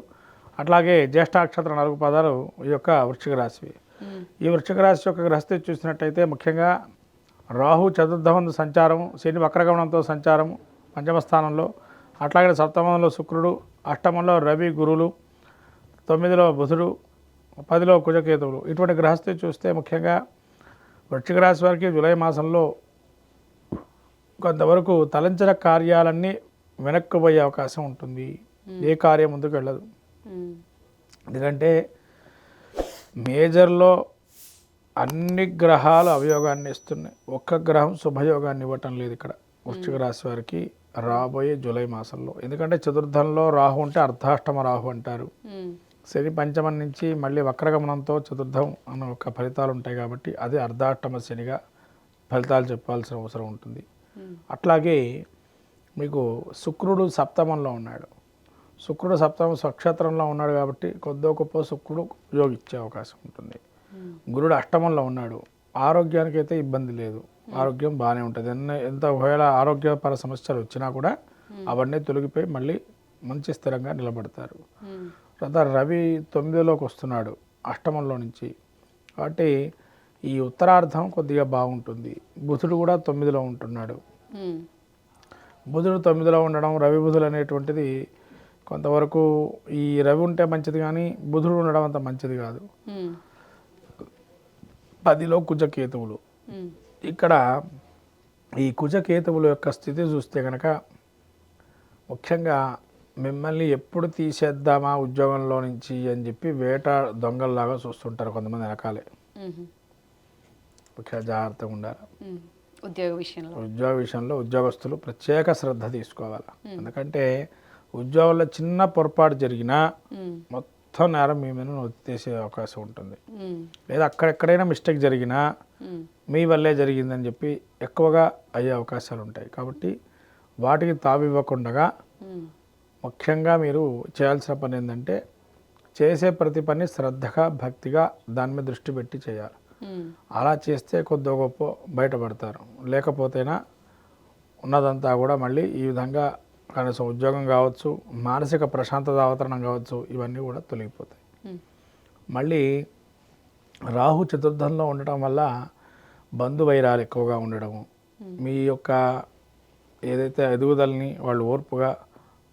అట్లాగే జ్యేష్ఠ నక్షత్రం 4 పాదాలు ఈ యొక్క వృశ్చిక రాశివి. ఈ వృశ్చిక రాశి యొక్క గ్రహస్థితి చూసినట్టయితే ముఖ్యంగా రాహు చతుర్థమందు సంచారం, శని వక్రగమనంతో సంచారం పంచమ స్థానంలో, అట్లాగే సప్తమంలో శుక్రుడు, అష్టమంలో రవి గురువులు, 9లో బుధుడు, 10లో కుజకేతువులు. ఇటువంటి గ్రహస్థితి చూస్తే ముఖ్యంగా వృశ్చిక రాశి వారికి జూలై మాసంలో కొంతవరకు తలంచిన కార్యాలన్నీ వెనక్కుపోయే అవకాశం ఉంటుంది. ఏ కార్యం ముందుకు వెళ్ళదు. ఎందుకంటే మేజర్లో అన్ని గ్రహాలు అవయోగాన్ని ఇస్తున్నాయి. ఒక్క గ్రహం శుభయోగాన్ని ఇవ్వటం లేదు ఇక్కడ వృశ్చిక రాశి వారికి రాబోయే జూలై మాసంలో. ఎందుకంటే చతుర్థంలో రాహు ఉంటే అర్ధాష్టమ రాహు అంటారు. శని పంచమం నుంచి మళ్ళీ వక్రగమనంతో చతుర్థం అన్న ఒక ఫలితాలు ఉంటాయి. కాబట్టి అది అర్ధాష్టమ శనిగా ఫలితాలు చెప్పాల్సిన అవసరం ఉంటుంది. అట్లాగే మీకు శుక్రుడు సప్తమంలో ఉన్నాడు. శుక్రుడు సప్తమం స్వక్షేత్రంలో ఉన్నాడు కాబట్టి కొద్దో గొప్ప శుక్రుడు యోగిచ్చే అవకాశం ఉంటుంది. గురుడు అష్టమంలో ఉన్నాడు. ఆరోగ్యానికి అయితే ఇబ్బంది లేదు, ఆరోగ్యం బాగానే ఉంటుంది. ఎంత ఒకవేళ ఆరోగ్యపర సమస్యలు వచ్చినా కూడా అవన్నీ తొలగిపోయి మళ్ళీ మంచి స్థిరంగా నిలబడతారు. తర్వాత రవి 9లోకి వస్తున్నాడు అష్టమంలో నుంచి. కాబట్టి ఈ ఉత్తరార్ధం కొద్దిగా బాగుంటుంది. బుధుడు కూడా 9లో ఉంటున్నాడు. బుధుడు 9లో ఉండడం, రవి బుధులు అనేటువంటిది కొంతవరకు ఈ రవి ఉంటే మంచిది కానీ బుధుడు ఉండడం అంత మంచిది కాదు. 10లో కుజకేతువులు. ఇక్కడ ఈ కుజకేతువుల యొక్క స్థితి చూస్తే కనుక ముఖ్యంగా మిమ్మల్ని ఎప్పుడు తీసేద్దామా ఉద్యోగంలో నుంచి అని చెప్పి వేట దొంగల్లాగా చూస్తుంటారు కొంతమంది రకాలే. ముఖ్యంగా జాగ్రత్తగా ఉండాలి. ఉద్యోగ విషయంలో ఉద్యోగస్తులు ప్రత్యేక శ్రద్ధ తీసుకోవాలి. ఎందుకంటే ఉద్యోగంలో చిన్న పొరపాటు జరిగినా మొత్తం నేరం మీ మీద తీసే అవకాశం ఉంటుంది. లేదా అక్కడెక్కడైనా మిస్టేక్ జరిగినా మీ వల్లే జరిగిందని చెప్పి ఎక్కువగా అయ్యే అవకాశాలు ఉంటాయి. కాబట్టి వాటికి తావివ్వకుండా ముఖ్యంగా మీరు చేయాల్సిన పని ఏంటంటే చేసే ప్రతి పని శ్రద్ధగా భక్తిగా దాని మీద దృష్టి పెట్టి చేయాలి. అలా చేస్తే కొద్ది గొప్ప బయటపడతారు. లేకపోతేనా ఉన్నదంతా కూడా మళ్ళీ ఈ విధంగా కనీసం ఉద్యోగం కావచ్చు, మానసిక ప్రశాంతత అవతరణం కావచ్చు, ఇవన్నీ కూడా తొలగిపోతాయి. మళ్ళీ రాహు చతుర్థంలో ఉండటం వల్ల బంధువైరాలు ఎక్కువగా ఉండడము, మీ యొక్క ఏదైతే ఎదుగుదలని వాళ్ళు ఓర్పుగా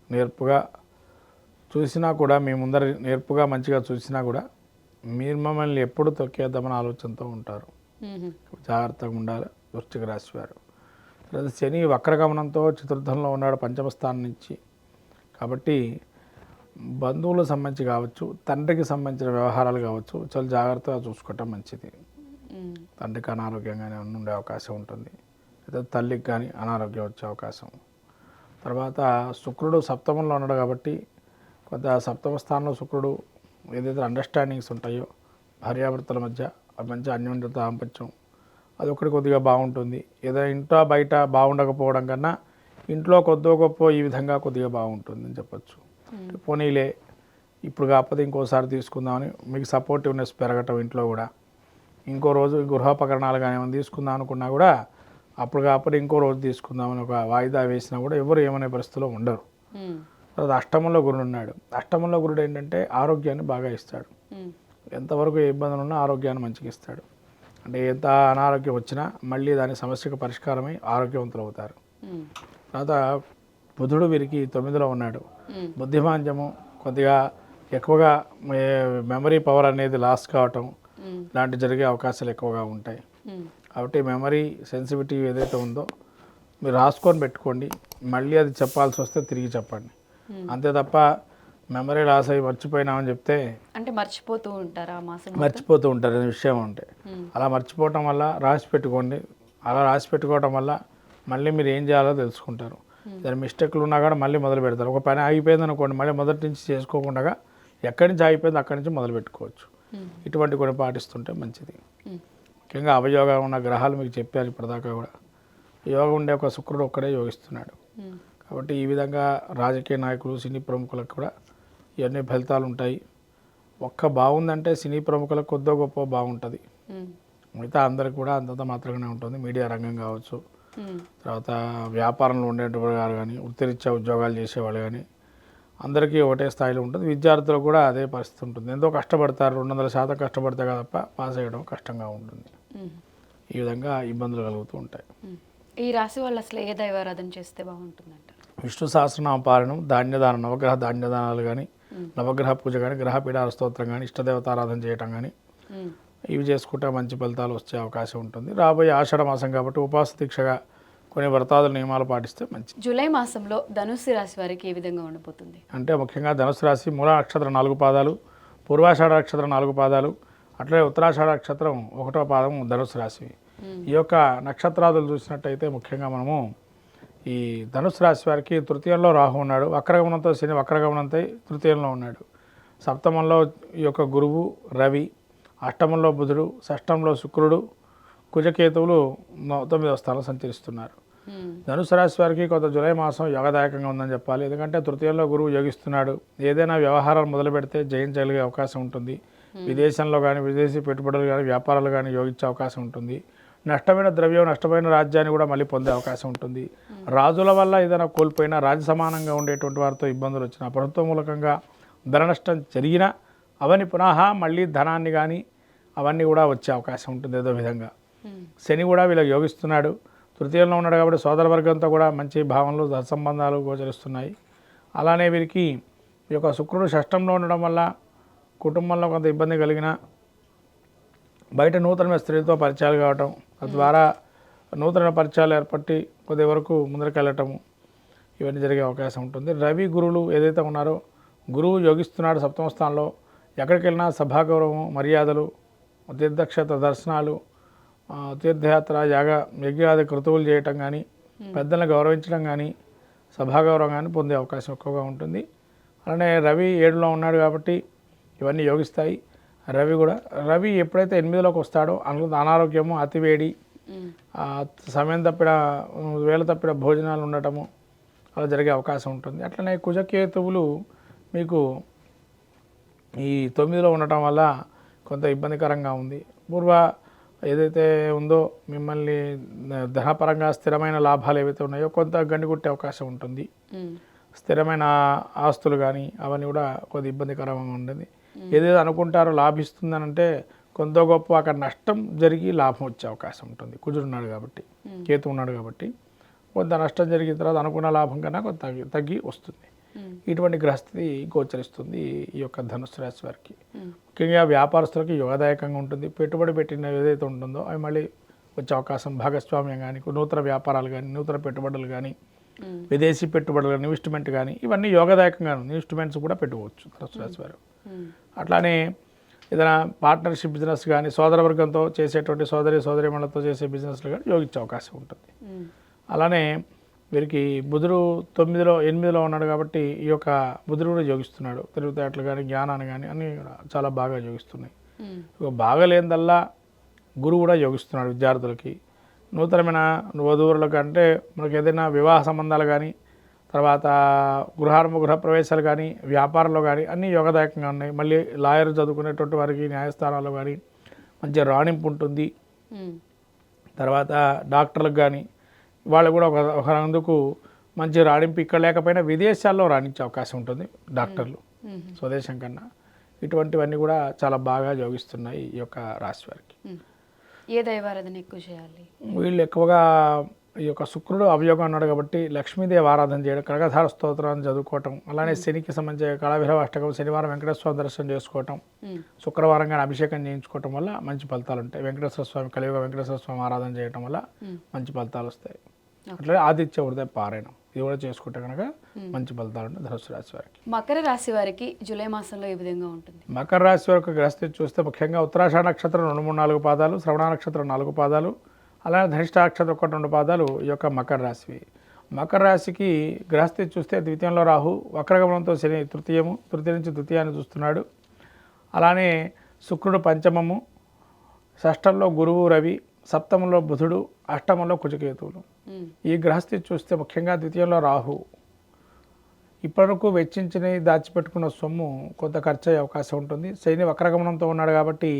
నేర్పుగా చూసినా కూడా మీ ముందర నేర్పుగా మంచిగా చూసినా కూడా మీరు మమ్మల్ని ఎప్పుడు తొక్కేద్దామని ఆలోచనతో ఉంటారు. జాగ్రత్తగా ఉండాలి వృశ్చిక రాశి వారు. తర్వాత శని వక్రగమనంతో చతుర్థంలో ఉన్నాడు పంచమ స్థానం నుంచి. కాబట్టి బంధువులకు సంబంధించి కావచ్చు, తండ్రికి సంబంధించిన వ్యవహారాలు కావచ్చు, చాలా జాగ్రత్తగా చూసుకోవటం మంచిది. తండ్రికి అనారోగ్యంగానే ఉండే అవకాశం ఉంటుంది, లేదా తల్లికి కానీ అనారోగ్యం వచ్చే అవకాశం. తర్వాత శుక్రుడు సప్తమంలో ఉన్నాడు కాబట్టి కొంత సప్తమ స్థానంలో శుక్రుడు ఏదైతే అండర్స్టాండింగ్స్ ఉంటాయో భార్యాభర్తల మధ్య మంచి అన్యోన్యత దాంపత్యం అది ఒకటి కొద్దిగా బాగుంటుంది. ఏదైనా ఇంట్లో బయట బాగుండకపోవడం కన్నా ఇంట్లో కొద్దో గొప్ప ఈ విధంగా కొద్దిగా బాగుంటుంది అని చెప్పచ్చు. పోనీలే ఇప్పుడు కాకపోతే ఇంకోసారి తీసుకుందామని మీకు సపోర్టివ్నెస్ పెరగటం, ఇంట్లో కూడా ఇంకో రోజు గృహోపకరణాలు కానీ ఏమైనా తీసుకుందాం అనుకున్నా కూడా అప్పుడు కాకపోతే ఇంకో రోజు తీసుకుందామని ఒక వాయిదా వేసినా కూడా ఎవరు ఏమనే పరిస్థితిలో ఉండరు. తర్వాత అష్టమంలో గురుడు ఉన్నాడు. అష్టమంలో గురుడు ఏంటంటే ఆరోగ్యాన్ని బాగా ఇస్తాడు. ఎంతవరకు ఏ ఇబ్బందులు ఉన్నా ఆరోగ్యాన్ని మంచిగా ఇస్తాడు. అంటే ఎంత అనారోగ్యం వచ్చినా మళ్ళీ దాని సమస్యకు పరిష్కారమై ఆరోగ్యవంతులు అవుతారు. తర్వాత బుధుడు వీరికి 9లో ఉన్నాడు. బుద్ధిమాంద్యము, కొద్దిగా ఎక్కువగా మెమరీ పవర్ అనేది లాస్ కావటం లాంటి జరిగే అవకాశాలు ఎక్కువగా ఉంటాయి. కాబట్టి మెమరీ సెన్సిటివిటీ ఏదైతే ఉందో మీరు రాసుకొని పెట్టుకోండి, మళ్ళీ అది చెప్పాల్సి వస్తే తిరిగి చెప్పండి. అంతే తప్ప మెమరీ లాస్ అయ్యి మర్చిపోయినామని చెప్తే అంటే మర్చిపోతూ ఉంటారు ఆ మాసం మర్చిపోతూ ఉంటారు అనే విషయం ఉంటే అలా మర్చిపోవటం వల్ల రాసి పెట్టుకోండి. అలా రాసి పెట్టుకోవటం వల్ల మళ్ళీ మీరు ఏం చేయాలో తెలుసుకుంటారు. దాని మిస్టేక్లు ఉన్నా కూడా మళ్ళీ మొదలు పెడతారు. ఒక పని ఆగిపోయింది అనుకోండి, మళ్ళీ మొదటి నుంచి చేసుకోకుండా ఎక్కడి నుంచి ఆగిపోయింది అక్కడి నుంచి మొదలు పెట్టుకోవచ్చు. ఇటువంటి కొన్ని పాటిస్తుంటే మంచిది. ముఖ్యంగా అవయోగం ఉన్న గ్రహాలు మీకు చెప్పారు ఇప్పటిదాకా కూడా. యోగం ఉండే ఒక శుక్రుడు ఒక్కడే యోగిస్తున్నాడు. కాబట్టి ఈ విధంగా రాజకీయ నాయకులు, సినీ ప్రముఖులకు కూడా ఇవన్నీ ఫలితాలు ఉంటాయి. ఒక్క బాగుందంటే సినీ ప్రముఖులకు కొద్దో గొప్ప బాగుంటుంది, మిగతా అందరికి కూడా అంతంత మాత్రంగానే ఉంటుంది. మీడియా రంగం కావచ్చు, తర్వాత వ్యాపారంలో ఉండేటువంటి వారు కానీ, వృత్తిరీత్యా ఉద్యోగాలు చేసేవాళ్ళు కానీ అందరికీ ఒకటే స్థాయిలో ఉంటుంది. విద్యార్థులకు కూడా అదే పరిస్థితి ఉంటుంది. ఎంతో కష్టపడతారు, 200% కష్టపడితే తప్ప పాస్ అయ్యడం కష్టంగా ఉంటుంది. ఈ విధంగా ఇబ్బందులు కలుగుతూ ఉంటాయి. ఈ రాశి వాళ్ళు అసలు ఏ దైవారాధన చేస్తే బాగుంటుందంట? విష్ణు సహస్రనామ పారాయణం, ధాన్యదానం, నవగ్రహ ధాన్యదానాలు కానీ, నవగ్రహ పూజ కానీ, గ్రహపీఠాల స్తోత్రం కానీ, ఇష్టదేవతారాధన చేయటం కానీ ఇవి చేసుకుంటే మంచి ఫలితాలు వచ్చే అవకాశం ఉంటుంది. రాబోయే ఆషాఢ మాసం కాబట్టి ఉపాస దీక్షగా కొన్ని వ్రతాదుల నియమాలు పాటిస్తే మంచిది. జూలై మాసంలో ధనుస్సు రాశి వారికి ఏ విధంగా ఉండబోతుంది? అంటే ముఖ్యంగా ధనుసు రాశి మూల నక్షత్రం 4 పాదాలు, పూర్వాషాఢ నక్షత్రం 4 పాదాలు, అట్లే ఉత్తరాషాఢ నక్షత్రం 1వ పాదం ధనుసు రాశి. ఈ యొక్క నక్షత్రాదులు చూసినట్టయితే ముఖ్యంగా మనము ఈ ధనుసు రాశి వారికి తృతీయంలో రాహు ఉన్నాడు. వక్రగమనంతో శని వక్రగమనంతో తృతీయంలో ఉన్నాడు. సప్తమంలో ఈ యొక్క గురువు రవి, అష్టమంలో బుధుడు, షష్టంలో శుక్రుడు, కుజకేతువులు 9వ స్థానంలో సంచరిస్తున్నారు. ధనుసు రాశి వారికి కొంత జూలై మాసం యోగదాయకంగా ఉందని చెప్పాలి. ఎందుకంటే తృతీయంలో గురువు యోగిస్తున్నాడు. ఏదైనా వ్యవహారాలు మొదలు పెడితే జయించగలిగే అవకాశం ఉంటుంది. విదేశంలో కానీ, విదేశీ పెట్టుబడులు కానీ, వ్యాపారాలు కానీ యోగించే అవకాశం ఉంటుంది. నష్టమైన ద్రవ్యం, నష్టమైన రాజ్యాన్ని కూడా మళ్ళీ పొందే అవకాశం ఉంటుంది. రాజుల వల్ల ఏదైనా కోల్పోయినా, రాజు సమానంగా ఉండేటువంటి వారితో ఇబ్బందులు వచ్చినా, ప్రభుత్వ మూలకంగా ధన నష్టం జరిగినా అవన్నీ పునః మళ్ళీ ధనాన్ని కానీ అవన్నీ కూడా వచ్చే అవకాశం ఉంటుంది ఏదో విధంగా. శని కూడా వీళ్ళకి యోగిస్తున్నాడు. తృతీయంలో ఉన్నాడు కాబట్టి సోదర వర్గంతో కూడా మంచి భావనలు, సత్సంబంధాలు గోచరిస్తున్నాయి. అలానే వీరికి ఈ యొక్క శుక్రుడు షష్టంలో ఉండడం వల్ల కుటుంబంలో కొంత ఇబ్బంది కలిగిన, బయట నూతనమైన స్త్రీలతో పరిచయాలు కావటం, తద్వారా నూతన పరిచయాలు ఏర్పట్టి కొద్ది వరకు ముందరికి వెళ్ళటము ఇవన్నీ జరిగే అవకాశం ఉంటుంది. రవి గురువులు ఏదైతే ఉన్నారో, గురువు యోగిస్తున్నాడు సప్తమ స్థానంలో. ఎక్కడికి వెళ్ళినా సభాగౌరవం, మర్యాదలు, తీర్థక్షేత్ర దర్శనాలు, తీర్థయాత్ర, యజ్ఞాది కృతువులు చేయటం కానీ, పెద్దలను గౌరవించడం కానీ, సభాగౌరవం కానీ పొందే అవకాశం ఎక్కువగా ఉంటుంది. అలానే రవి 7లో ఉన్నాడు కాబట్టి ఇవన్నీ యోగిస్తాయి. రవి ఎప్పుడైతే 8లోకి వస్తాడో అనారోగ్యము, అతివేడి, సమయం తప్పిన వేళ తప్పిన భోజనాలు ఉండటము అలా జరిగే అవకాశం ఉంటుంది. అట్లనే కుజకేతువులు మీకు ఈ 9లో ఉండటం వల్ల కొంత ఇబ్బందికరంగా ఉంది. పూర్వ ఏదైతే ఉందో మిమ్మల్ని ధనపరంగా స్థిరమైన లాభాలు ఏవైతే ఉన్నాయో కొంత గండికొట్టే అవకాశం ఉంటుంది. స్థిరమైన ఆస్తులు కానీ అవన్నీ కూడా కొద్ది ఇబ్బందికరంగా ఉంటుంది. ఏదైతే అనుకుంటారో లాభిస్తుందని అంటే కొంత గొప్ప అక్కడ నష్టం జరిగి లాభం వచ్చే అవకాశం ఉంటుంది. కుజుడు ఉన్నాడు కాబట్టి, కేతు ఉన్నాడు కాబట్టి కొంత నష్టం జరిగిన తర్వాత అనుకున్న లాభం కన్నా కొంత తగ్గి వస్తుంది. ఇటువంటి గ్రహస్థితి గోచరిస్తుంది ఈ యొక్క ధనుసు రాశి వారికి. ముఖ్యంగా వ్యాపారస్తులకి యోగదాయకంగా ఉంటుంది. పెట్టుబడి పెట్టిన ఏదైతే ఉంటుందో అవి మళ్ళీ వచ్చే అవకాశం, భాగస్వామ్యం కానీ, నూతన వ్యాపారాలు కానీ, నూతన పెట్టుబడులు కానీ, విదేశీ పెట్టుబడులు కానీ, ఇన్వెస్ట్మెంట్ కానీ, ఇవన్నీ యోగదాయకంగాను. ఇన్వెస్ట్మెంట్స్ కూడా పెట్టుకోవచ్చు ధనుసు రాశి వారు. అట్లానే ఏదైనా పార్ట్నర్షిప్ బిజినెస్ కానీ, సోదరవర్గంతో చేసేటువంటి సోదరిమణులతో చేసే బిజినెస్లు కానీ యోగించే అవకాశం ఉంటుంది. అలానే వీరికి బుధుడు 8లో ఉన్నాడు కాబట్టి ఈ యొక్క బుధుడు కూడా యోగిస్తున్నాడు. తెలివితేటలు కానీ, జ్ఞానాన్ని కానీ అన్నీ కూడా చాలా బాగా యోగిస్తున్నాయి. ఇక బాగలేనిదల్లా గురువు కూడా యోగిస్తున్నాడు విద్యార్థులకి. నూతనమైన వధువులకు అంటే మనకి ఏదైనా వివాహ సంబంధాలు కానీ, తర్వాత గృహ ప్రవేశాలు కానీ, వ్యాపారంలో కానీ అన్నీ యోగదాయకంగా ఉన్నాయి. మళ్ళీ లాయర్ చదువుకునేటువంటి వారికి న్యాయస్థానాల్లో కానీ మంచి రాణింపు ఉంటుంది. తర్వాత డాక్టర్లకు కానీ వాళ్ళు కూడా ఒక అందుకు మంచి రాణింపు, ఇక్కడ లేకపోయినా విదేశాల్లో రాణించే అవకాశం ఉంటుంది డాక్టర్లు స్వదేశం కన్నా. ఇటువంటివన్నీ కూడా చాలా బాగా యోగిస్తున్నాయి ఈ యొక్క రాశి వారికి. ఏ దైవారాధన ఎక్కువ చేయాలి? వీళ్ళు ఎక్కువగా ఈ యొక్క శుక్రుడు అవయోగం అన్నాడు కాబట్టి లక్ష్మీదేవి ఆరాధన చేయడం, కనకధార స్తోత్రాన్ని చదువుకోవటం, అలానే శనికి సంబంధించిన కళాభిరవ అష్టకం, శనివారం వెంకటేశ్వర దర్శనం చేసుకోవటం, శుక్రవారం కానీ అభిషేకం చేయించుకోవటం వల్ల మంచి ఫలితాలు ఉంటాయి. వెంకటేశ్వర స్వామి, కలియుగ వెంకటేశ్వర స్వామి ఆరాధన చేయడం వల్ల మంచి ఫలితాలు వస్తాయి. అట్లనే ఆదిత్య హృదయ పారాయణం ఇది కూడా చేసుకుంటే కనుక మంచి ఫలితాలు ఉంటాయి ధనుసు రాశి వారికి. మకర రాశి వారికి జూలై మాసంలో ఏ విధంగా ఉంటుంది? మకర రాశి వారికి గ్రహస్థితి చూస్తే ముఖ్యంగా ఉత్తరాషాఢ నక్షత్రం 2, 3, 4 పాదాలు, శ్రవణ నక్షత్రం 4 పాదాలు, అలానే ధనిష్ట నక్షత్రం 1, 2 పాదాలు ఈ యొక్క మకర రాశివి. మకర రాశికి గ్రహస్థితి చూస్తే ద్వితీయంలో రాహు, వక్రగమనంతో శని తృతీయ నుంచి ద్వితీయాన్ని చూస్తున్నాడు. అలానే శుక్రుడు పంచమము, షష్టంలో గురువు రవి, సప్తమంలో బుధుడు, అష్టమంలో కుజకేతువులు. ఈ గ్రహస్థితి చూస్తే ముఖ్యంగా ద్వితీయంలో రాహు ఇప్పటివరకు వెచ్చించిన దాచిపెట్టుకున్న సొమ్ము కొంత ఖర్చు అయ్యే అవకాశం ఉంటుంది. శని వక్రగమనంతో ఉన్నాడు కాబట్టి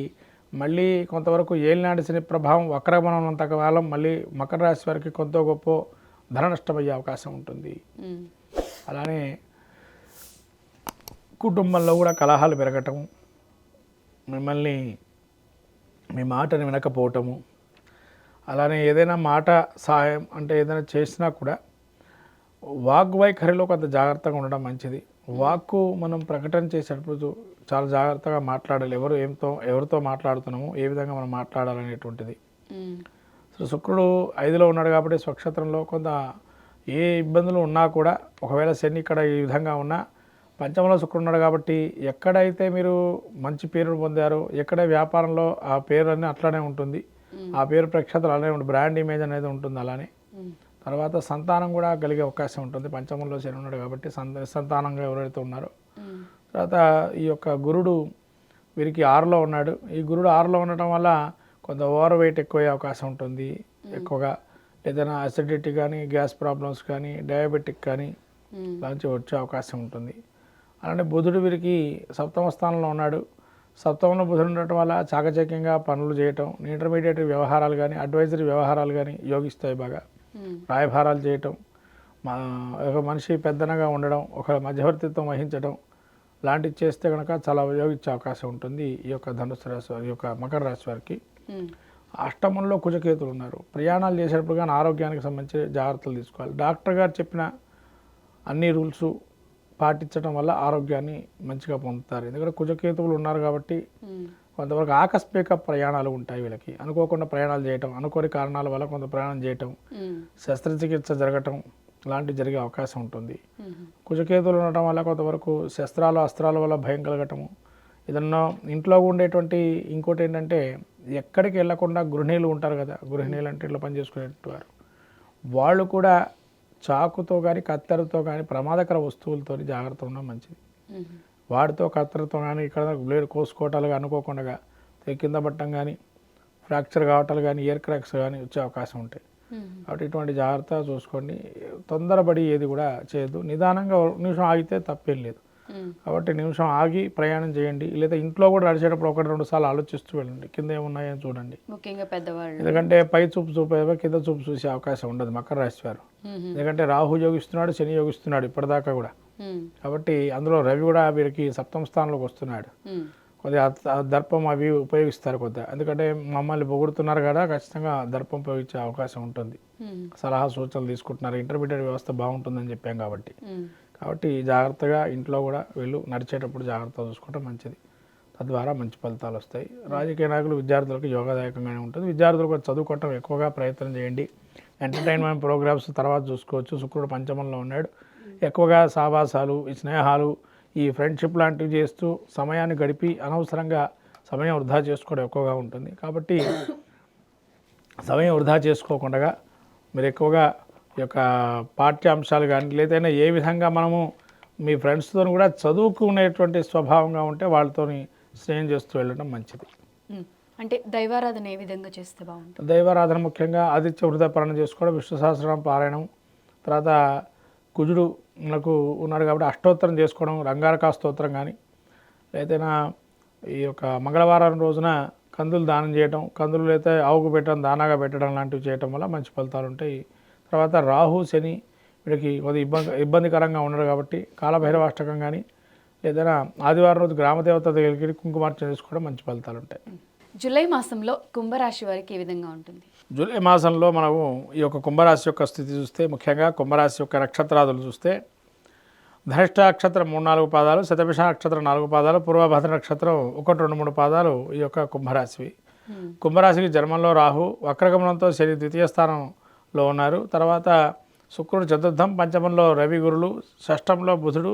మళ్ళీ కొంతవరకు ఏలినాటి శని ప్రభావం వక్రగమనం అంతకాలం మళ్ళీ మకర రాశి వారికి కొంత గొప్ప ధన నష్టమయ్యే అవకాశం ఉంటుంది. అలానే కుటుంబంలో కూడా కలహాలు పెరగటం, మిమ్మల్ని మీ మాటని వినకపోవటము, అలానే ఏదైనా మాట సహాయం అంటే ఏదైనా చేసినా కూడా వాగ్వైఖరిలో కొంత జాగ్రత్తగా ఉండడం మంచిది. వాక్కు మనం ప్రకటన చేసేటప్పుడు చాలా జాగ్రత్తగా మాట్లాడాలి. ఎవరితో మాట్లాడుతున్నాము, ఏ విధంగా మనం మాట్లాడాలనేటువంటిది. సో శుక్రుడు 5లో ఉన్నాడు కాబట్టి స్వక్షేత్రంలో కొంత ఏ ఇబ్బందులు ఉన్నా కూడా, ఒకవేళ శని ఇక్కడ ఈ విధంగా ఉన్నా పంచమంలో శుక్రుడు ఉన్నాడు కాబట్టి ఎక్కడైతే మీరు మంచి పేరు పొందారో, ఎక్కడ వ్యాపారంలో ఆ పేరు అన్నీ అట్లానే ఉంటుంది, ఆ పేరు ప్రఖ్యాతలు అలానే ఉంటుంది, బ్రాండ్ ఇమేజ్ అనేది ఉంటుంది. అలానే తర్వాత సంతానం కూడా కలిగే అవకాశం ఉంటుంది. పంచమంలో శని ఉన్నాడు కాబట్టి సంతానంగా ఎవరైతే ఉన్నారో. తర్వాత ఈ యొక్క గురుడు వీరికి 6లో ఉన్నాడు. ఈ గురుడు 6లో ఉండటం వల్ల కొంత ఓవర్ వెయిట్ ఎక్కువయ్యే అవకాశం ఉంటుంది. ఎక్కువగా ఏదైనా అసిడిటీ కానీ, గ్యాస్ ప్రాబ్లమ్స్ కానీ, డయాబెటిక్ కానీ లాంటి వచ్చే అవకాశం ఉంటుంది. అలానే బుధుడు వీరికి 7వ స్థానంలో ఉన్నాడు. 7వ బుధుడు ఉండటం వల్ల చాకచక్యంగా పనులు చేయటం, ఇంటర్మీడియట్ వ్యవహారాలు కానీ, అడ్వైజరీ వ్యవహారాలు కానీ యోగిస్తాయి బాగా. రాయభారాలు చేయటం, ఒక మనిషి పెద్దనగా ఉండడం, ఒక మధ్యవర్తిత్వం వహించడం లాంటివి చేస్తే కనుక చాలా యోగించే అవకాశం ఉంటుంది ఈ యొక్క ధనుసు రాశి వారి, ఈ యొక్క మకర రాశి వారికి. అష్టమంలో కుజకేతులు ఉన్నారు. ప్రయాణాలు చేసేటప్పుడు కానీ ఆరోగ్యానికి సంబంధించి జాగ్రత్తలు తీసుకోవాలి. డాక్టర్ గారు చెప్పిన అన్ని రూల్స్ పాటించడం వల్ల ఆరోగ్యాన్ని మంచిగా పొందుతారు. ఎందుకంటే కుజకేతువులు ఉన్నారు కాబట్టి కొంతవరకు ఆకస్మిక ప్రయాణాలు ఉంటాయి వీళ్ళకి. అనుకోకుండా ప్రయాణాలు చేయటం, అనుకోని కారణాల వల్ల కొంత ప్రయాణం చేయటం, శస్త్రచికిత్స జరగటం లాంటివి జరిగే అవకాశం ఉంటుంది. కుజకేతువులు ఉండటం వల్ల కొంతవరకు శస్త్రాలు అస్త్రాల వల్ల భయం కలగటము, ఏదన్నా ఇంట్లో ఉండేటువంటి. ఇంకోటి ఏంటంటే ఎక్కడికి వెళ్లకుండా గృహిణీలు ఉంటారు కదా, గృహిణీలు అంటే ఇట్లా పనిచేసుకునేవారు, వాళ్ళు కూడా చాకుతో కానీ కత్తెరతో కానీ ప్రమాదకర వస్తువులతో జాగ్రత్త ఉండడం మంచిది. వాటితో కత్తెరతో కానీ ఇక్కడ బ్లేడ్ కోసుకోవటాలు అనుకోకుండా కింద పట్టడం కానీ, ఫ్రాక్చర్ కావటాలు కానీ, ఇయర్ క్రాక్స్ కానీ వచ్చే అవకాశం ఉంటాయి. కాబట్టి ఇటువంటి జాగ్రత్త చూసుకోండి. తొందరపడి ఏది కూడా చేయొద్దు. నిదానంగా నిమిషం ఆగితే తప్పేం లేదు. కాబట్టి నిమిషం ఆగి ప్రయాణం చేయండి. లేదా ఇంట్లో కూడా నడిచేటప్పుడు 1-2 సార్లు ఆలోచిస్తూ వెళ్ళండి, కింద ఏమున్నాయని చూడండి. ముఖ్యంగా పెద్దవాళ్ళు, ఎందుకంటే పై చూపు చూపేవో కింద చూపు చూసే అవకాశం ఉండదు మకర రాశి వారు. ఎందుకంటే రాహు యోగిస్తున్నాడు, శని యోగిస్తున్నాడు ఇప్పటిదాకా కూడా. కాబట్టి అందులో రవి కూడా వీరికి 7వ స్థానంలోకి వస్తున్నాడు. కొద్దిగా దర్పం అవి ఉపయోగిస్తారు కొద్దిగా, ఎందుకంటే మమ్మల్ని పొగుడుతున్నారు కదా, ఖచ్చితంగా దర్పం ఉపయోగించే అవకాశం ఉంటుంది. సలహా సూచనలు తీసుకుంటున్నారు, ఇంటర్మీడియట్ వ్యవస్థ బాగుంటుందని చెప్పాం కాబట్టి జాగ్రత్తగా ఇంట్లో కూడా వీళ్ళు నడిచేటప్పుడు జాగ్రత్తగా చూసుకోవడం మంచిది. తద్వారా మంచి ఫలితాలు వస్తాయి. రాజకీయ నాయకులు విద్యార్థులకు యోగదాయకంగానే ఉంటుంది. విద్యార్థులకు చదువుకోవటం ఎక్కువగా ప్రయత్నం చేయండి. ఎంటర్టైన్మెంట్ ప్రోగ్రామ్స్ తర్వాత చూసుకోవచ్చు. శుక్రుడు పంచమంలో ఉన్నాడు. ఎక్కువగా సావాసాలు, ఈ స్నేహాలు, ఈ ఫ్రెండ్షిప్ లాంటివి చేస్తూ సమయాన్ని గడిపి అనవసరంగా సమయం వృధా చేసుకోవడం ఎక్కువగా ఉంటుంది. కాబట్టి సమయం వృధా చేసుకోకుండా మీరు ఎక్కువగా ఈ యొక్క పాఠ్యాంశాలు కానీ లేదైనా ఏ విధంగా మనము మీ ఫ్రెండ్స్తో కూడా చదువుకునేటువంటి స్వభావంగా ఉంటే వాళ్ళతోని స్నేహం చేస్తూ వెళ్ళడం మంచిది. అంటే దైవారాధన ఏ విధంగా చేస్తే బాగుంటుంది? దైవారాధన ముఖ్యంగా ఆదిత్య హృదయ పాలన చేసుకోవడం, విష్ణు సహస్రనామ పారాయణం, తర్వాత కుజుడు మనకు ఉన్నాడు కాబట్టి అష్టోత్తరం చేసుకోవడం, రంగారక స్తోత్రం కానీ లేదైనా ఈ యొక్క మంగళవారం రోజున కందులు దానం చేయటం, కందులు అయితే ఆవుకు పెట్టడం, దానాగా పెట్టడం లాంటివి చేయటం వల్ల మంచి ఫలితాలు ఉంటాయి. తర్వాత రాహు శని వీడికి కొద్ది ఇబ్బందికరంగా ఉండరు కాబట్టి కాలభైరవాష్టకం కానీ ఏదైనా ఆదివారం రోజు గ్రామదేవత దగ్గరికి కుంకుమార్చన చేసుకోవడం మంచి ఫలితాలు ఉంటాయి. జూలై మాసంలో కుంభరాశి వారికి ఏ విధంగా ఉంటుంది? జూలై మాసంలో మనము ఈ యొక్క కుంభరాశి యొక్క స్థితి చూస్తే, ముఖ్యంగా కుంభరాశి యొక్క నక్షత్రాదులు చూస్తే ధనిష్ట నక్షత్రం 3-4 పాదాలు, శతభిష నక్షత్రం 4 పాదాలు, పూర్వభద్ర నక్షత్రం 1-2-3 పాదాలు ఈ యొక్క కుంభరాశివి. కుంభరాశికి జన్మంలో రాహు, వక్రగమనంతో శని ద్వితీయ స్థానంలో ఉన్నారు. తర్వాత శుక్రుడు చతుర్థం, పంచమంలో రవి గురులు, షష్టంలో బుధుడు,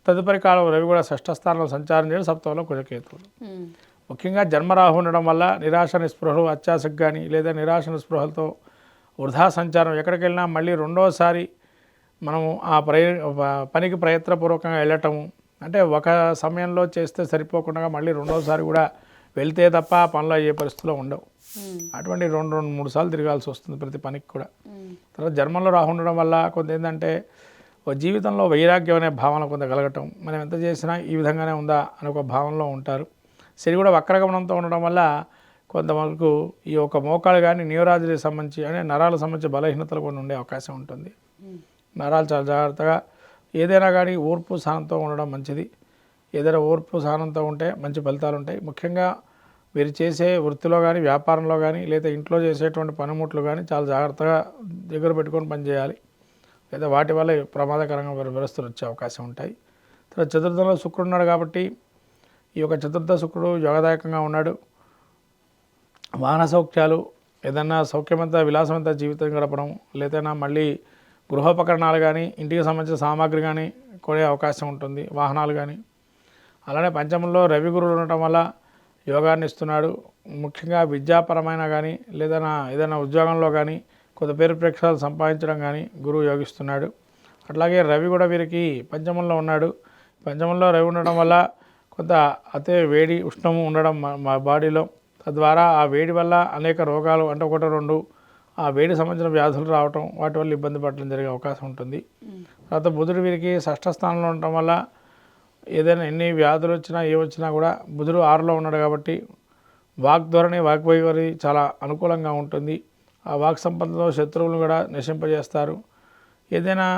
తదుపరి కాలం రవి కూడా షష్ఠ స్థానంలో సంచారం చేయడం, సప్తంలో కుజకేతువులు. ముఖ్యంగా జన్మరాహు ఉండడం వల్ల నిరాశ నిస్పృహలు, అత్యాశకు కానీ లేదా నిరాశ నిస్పృహలతో వృధా సంచారం, ఎక్కడికి వెళ్ళినా మళ్ళీ రెండోసారి మనము ఆ పనికి ప్రయత్నపూర్వకంగా వెళ్ళటము, అంటే ఒక సమయంలో చేస్తే సరిపోకుండా మళ్ళీ రెండోసారి కూడా వెళ్తే తప్ప ఆ పనులు అయ్యే పరిస్థితిలో ఉండవు. అటువంటి 2-3 సార్లు తిరగాల్సి వస్తుంది ప్రతి పనికి కూడా. తర్వాత జన్మంలో రాహు ఉండడం వల్ల కొంత ఏంటంటే జీవితంలో వైరాగ్యం అనే భావన కొంత కలగటం, మనం ఎంత చేసినా ఈ విధంగానే ఉందా అని ఒక భావనలో ఉంటారు. శని కూడా వక్రగమనంతో ఉండడం వల్ల కొంతమందికి ఈ యొక్క మోకాలు కానీ న్యూరాలజీకి సంబంధించి అంటే నరాలకు సంబంధించి బలహీనతలు కొన్ని ఉండే అవకాశం ఉంటుంది. నరాలు చాలా జాగ్రత్తగా ఏదైనా కానీ ఓర్పు సహనంతో ఉండడం మంచిది. ఏదైనా ఓర్పు సహనంతో ఉంటే మంచి ఫలితాలు ఉంటాయి. ముఖ్యంగా మీరు చేసే వృత్తిలో కానీ వ్యాపారంలో కానీ లేదా ఇంట్లో చేసేటువంటి పనిముట్లు కానీ చాలా జాగ్రత్తగా దగ్గర పెట్టుకొని పనిచేయాలి. లేదా వాటి వల్ల ప్రమాదకరంగా వ్యవస్థలు వచ్చే అవకాశం ఉంటాయి. తర్వాత చతుర్థంలో శుక్రుడు ఉన్నాడు కాబట్టి ఈ యొక్క చతుర్థ శుక్రుడు యోగదాయకంగా ఉన్నాడు. వాహన సౌఖ్యాలు, ఏదన్నా సౌఖ్యమంతా విలాసవంత జీవితం గడపడం, లేదైనా మళ్ళీ గృహోపకరణాలు కానీ ఇంటికి సంబంధించిన సామాగ్రి కానీ కొనే అవకాశం ఉంటుంది, వాహనాలు కానీ. అలానే పంచమంలో రవి గురువులు ఉండటం వల్ల యోగాన్ని ఇస్తున్నాడు. ముఖ్యంగా విద్యాపరమైన కానీ ఏదైనా ఉద్యోగంలో కానీ కొంత పేరు ప్రఖ్యాతులు సంపాదించడం కానీ గురువు యోగిస్తున్నాడు. అట్లాగే రవి కూడా వీరికి పంచమంలో ఉన్నాడు. పంచమంలో రవి ఉండడం వల్ల కొంత అతే వేడి ఉష్ణము ఉండడం మా బాడీలో, తద్వారా ఆ వేడి వల్ల అనేక రోగాలు అంటే 1-2 ఆ వేడి సంబంధించిన వ్యాధులు రావటం, వాటి వల్ల ఇబ్బంది పడడం జరిగే అవకాశం ఉంటుంది. తర్వాత బుధుడు వీరికి షష్ఠ స్థానంలో ఉండటం వల్ల ఏదైనా ఎన్ని వ్యాధులు వచ్చినా ఏ వచ్చినా కూడా బుధుడు 6లో ఉన్నాడు కాబట్టి వాగ్ధోరణి వాగ్వైఖరి చాలా అనుకూలంగా ఉంటుంది. ఆ వాక్ సంపదతో శత్రువులను కూడా నశింపజేస్తారు. ఏదైనా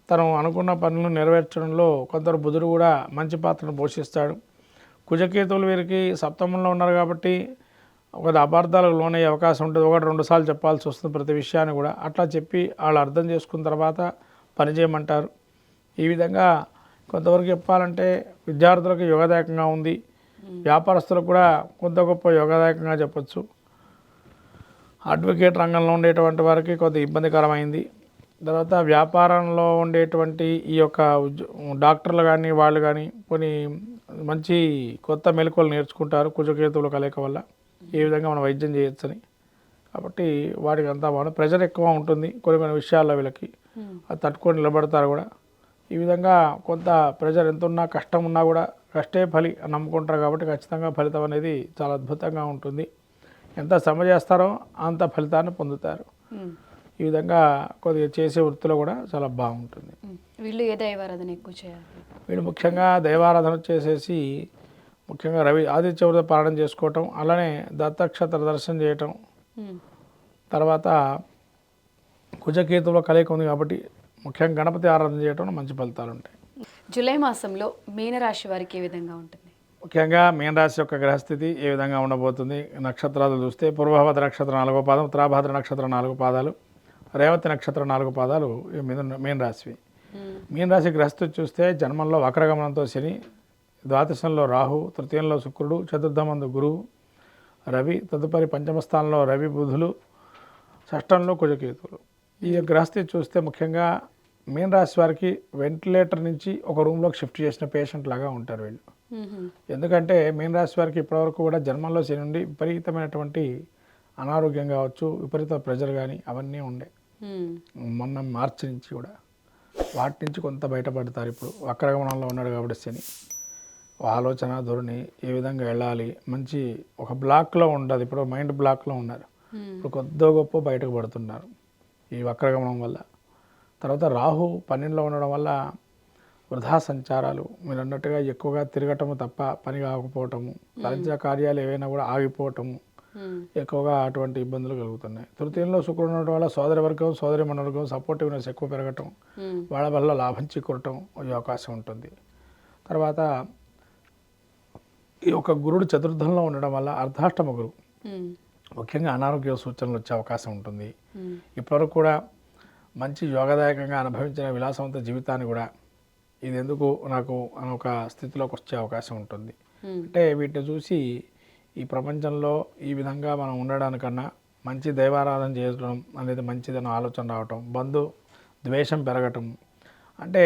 తను అనుకున్న పనులను నెరవేర్చడంలో కొందరు బుధుడు కూడా మంచి పాత్రను పోషిస్తాడు. కుజకేతువులు వీరికి సప్తమంలో ఉన్నారు కాబట్టి ఒక అపార్థాలకు లోనయ్యే అవకాశం ఉంటుంది. 1-2 సార్లు చెప్పాల్సి వస్తుంది ప్రతి విషయాన్ని కూడా. అట్లా చెప్పి వాళ్ళు అర్థం చేసుకున్న తర్వాత పనిచేయమంటారు. ఈ విధంగా కొంతవరకు చెప్పాలంటే విద్యార్థులకు యోగదాయకంగా ఉంది. వ్యాపారస్తులకు కూడా కొంత గొప్ప యోగదాయకంగా చెప్పచ్చు. అడ్వకేట్ రంగంలో ఉండేటువంటి వారికి కొంత ఇబ్బందికరమైంది. తర్వాత వ్యాపారంలో ఉండేటువంటి ఈ యొక్క డాక్టర్లు కానీ వాళ్ళు కానీ కొన్ని మంచి కొత్త మెలకువలు నేర్చుకుంటారు కుజకేతువుల కలయిక వల్ల, ఏ విధంగా మనం వైద్యం చేయొచ్చని. కాబట్టి వాటికి అంతా బాగుంది. ప్రెషర్ ఎక్కువ ఉంటుంది కొన్ని విషయాల్లో వీళ్ళకి, అది తట్టుకొని నిలబడతారు కూడా. ఈ విధంగా కొంత ప్రెషర్ ఎంత ఉన్నా కష్టం ఉన్నా కూడా కష్టే ఫలి నమ్ముకుంటారు కాబట్టి ఖచ్చితంగా ఫలితం అనేది చాలా అద్భుతంగా ఉంటుంది. ఎంత శ్రమ చేస్తారో అంత ఫలితాన్ని పొందుతారు. ఈ విధంగా కొద్దిగా చేసే వృత్తిలో కూడా చాలా బాగుంటుంది. వీళ్ళు ఏ దైవారాధన ఎక్కువ చేయాలి? వీళ్ళు ముఖ్యంగా దైవారాధన చేసేసి ముఖ్యంగా ఆదిత్య హృదయ పారాయణం చేసుకోవటం, అలానే దత్తక్షత్ర దర్శనం చేయటం, తర్వాత కుజకేతువుల కలయిక ఉంది కాబట్టి ముఖ్యంగా గణపతి ఆరాధన చేయటం మంచి ఫలితాలు ఉంటాయి. జూలై మాసంలో మీనరాశి వారికి ఏ విధంగా ఉంటుంది? ముఖ్యంగా మీనరాశి యొక్క గ్రహస్థితి ఏ విధంగా ఉండబోతుంది? నక్షత్రాలు చూస్తే పూర్వభద్ర నక్షత్రం 4వ పాదం, ఉత్తరాభద్ర నక్షత్రం 4 పాదాలు, రేవతి నక్షత్రం 4 పాదాలు మీనరాశివి. మీనరాశి గ్రహస్థితి చూస్తే జన్మంలో వక్రగమనంతో శని ద్వాదశంలో రాహు, తృతీయంలో శుక్రుడు, చతుర్థమందు గురువు, రవి, తదుపరి పంచమ స్థానంలో రవి బుధులు, షష్టంలో కుజకేతువులు. ఈ గ్రహస్థితి చూస్తే ముఖ్యంగా మీన రాశి వారికి వెంటిలేటర్ నుంచి ఒక రూమ్లోకి షిఫ్ట్ చేసిన పేషెంట్ లాగా ఉంటారు వీళ్ళు. ఎందుకంటే మీన రాశి వారికి ఇప్పటివరకు కూడా జన్మంలో శని నుండి విపరీతమైనటువంటి అనారోగ్యం కావచ్చు, విపరీత ప్రెజర్ కానీ అవన్నీ ఉండే. మొన్న మార్చి నుంచి కూడా వాటి నుంచి కొంత బయటపడతారు. ఇప్పుడు వక్రగమనంలో ఉన్నాడు కాబట్టి శని ఆలోచన ధోరణి ఏ విధంగా వెళ్ళాలి, మంచి ఒక బ్లాక్లో ఉండదు. ఇప్పుడు మైండ్ బ్లాక్లో ఉన్నారు. ఇప్పుడు కొద్దో గొప్ప బయటకు పడుతున్నారు ఈ వక్రగమనం వల్ల. తర్వాత రాహు 12లో ఉండడం వల్ల వృధా సంచారాలు, మీరు అన్నట్టుగా ఎక్కువగా తిరగటము తప్ప పని కాకపోవటము, తలచిన కార్యాలు ఏవైనా కూడా ఆగిపోవటము, ఎక్కువగా అటువంటి ఇబ్బందులు కలుగుతున్నాయి. తృతీయంలో శుక్రుడు ఉండడం వల్ల సోదరి వర్గం, సోదరి మనవర్గం సపోర్టివ్నెస్ ఎక్కువ పెరగటం, వాళ్ళ వల్ల లాభం చేకూరటం అయ్యే అవకాశం ఉంటుంది. తర్వాత ఈ యొక్క గురుడు చతుర్థంలో ఉండడం వల్ల అర్ధాష్టమ గురువు ముఖ్యంగా అనారోగ్య సూచనలు వచ్చే అవకాశం ఉంటుంది. ఇప్పటివరకు కూడా మంచి యోగదాయకంగా అనుభవించిన విలాసవంత జీవితాన్ని కూడా ఇది ఎందుకు నాకు అని ఒక స్థితిలోకి వచ్చే అవకాశం ఉంటుంది. అంటే వీటిని చూసి ఈ ప్రపంచంలో ఈ విధంగా మనం ఉండడానికన్నా మంచి దైవారాధన చేయడం అనేది మంచిదని ఆలోచన రావటం, బంధు ద్వేషం పెరగటం. అంటే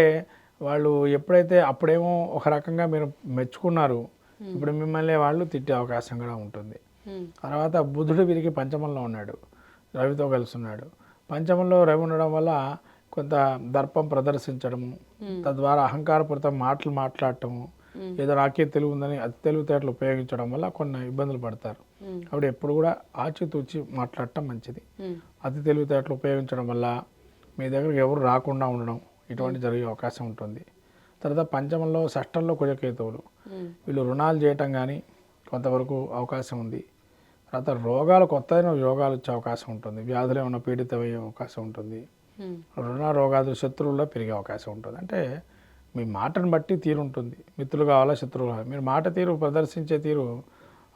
వాళ్ళు ఎప్పుడైతే అప్పుడేమో ఒక రకంగా మీరు మెచ్చుకున్నారు, ఇప్పుడు మిమ్మల్ని వాళ్ళు తిట్టే అవకాశం కూడా ఉంటుంది. తర్వాత బుధుడు వీరికి పంచమంలో ఉన్నాడు, రవితో కలిసి ఉన్నాడు. పంచమంలో రవి ఉండడం వల్ల కొంత దర్పం ప్రదర్శించడము, తద్వారా అహంకారపూరిత మాటలు మాట్లాడటము, ఏదో నాకే తెలివి ఉందని అతి తెలివితేటలు ఉపయోగించడం వల్ల కొన్ని ఇబ్బందులు పడతారు. కాబట్టి ఎప్పుడు కూడా ఆచితూచి మాట్లాడటం మంచిది. అతి తెలివితేటలు ఉపయోగించడం వల్ల మీ దగ్గరికి ఎవరు రాకుండా ఉండడం ఇటువంటి జరిగే అవకాశం ఉంటుంది. తర్వాత పంచమంలో షష్టంలో కుజకేతువులు, వీళ్ళు రుణాలు చేయటం కానీ కొంతవరకు అవకాశం ఉంది. తర్వాత రోగాలు కొత్తైన రోగాలు వచ్చే అవకాశం ఉంటుంది, వ్యాధులు ఏమైనా పీడితమయ్యే అవకాశం ఉంటుంది, రుణ రోగాలు శత్రువుల్లో పెరిగే అవకాశం ఉంటుంది. అంటే మీ మాటను బట్టి తీరు ఉంటుంది, మిత్రులు కావాలా శత్రువులు కావాలి. మీరు మాట తీరు ప్రదర్శించే తీరు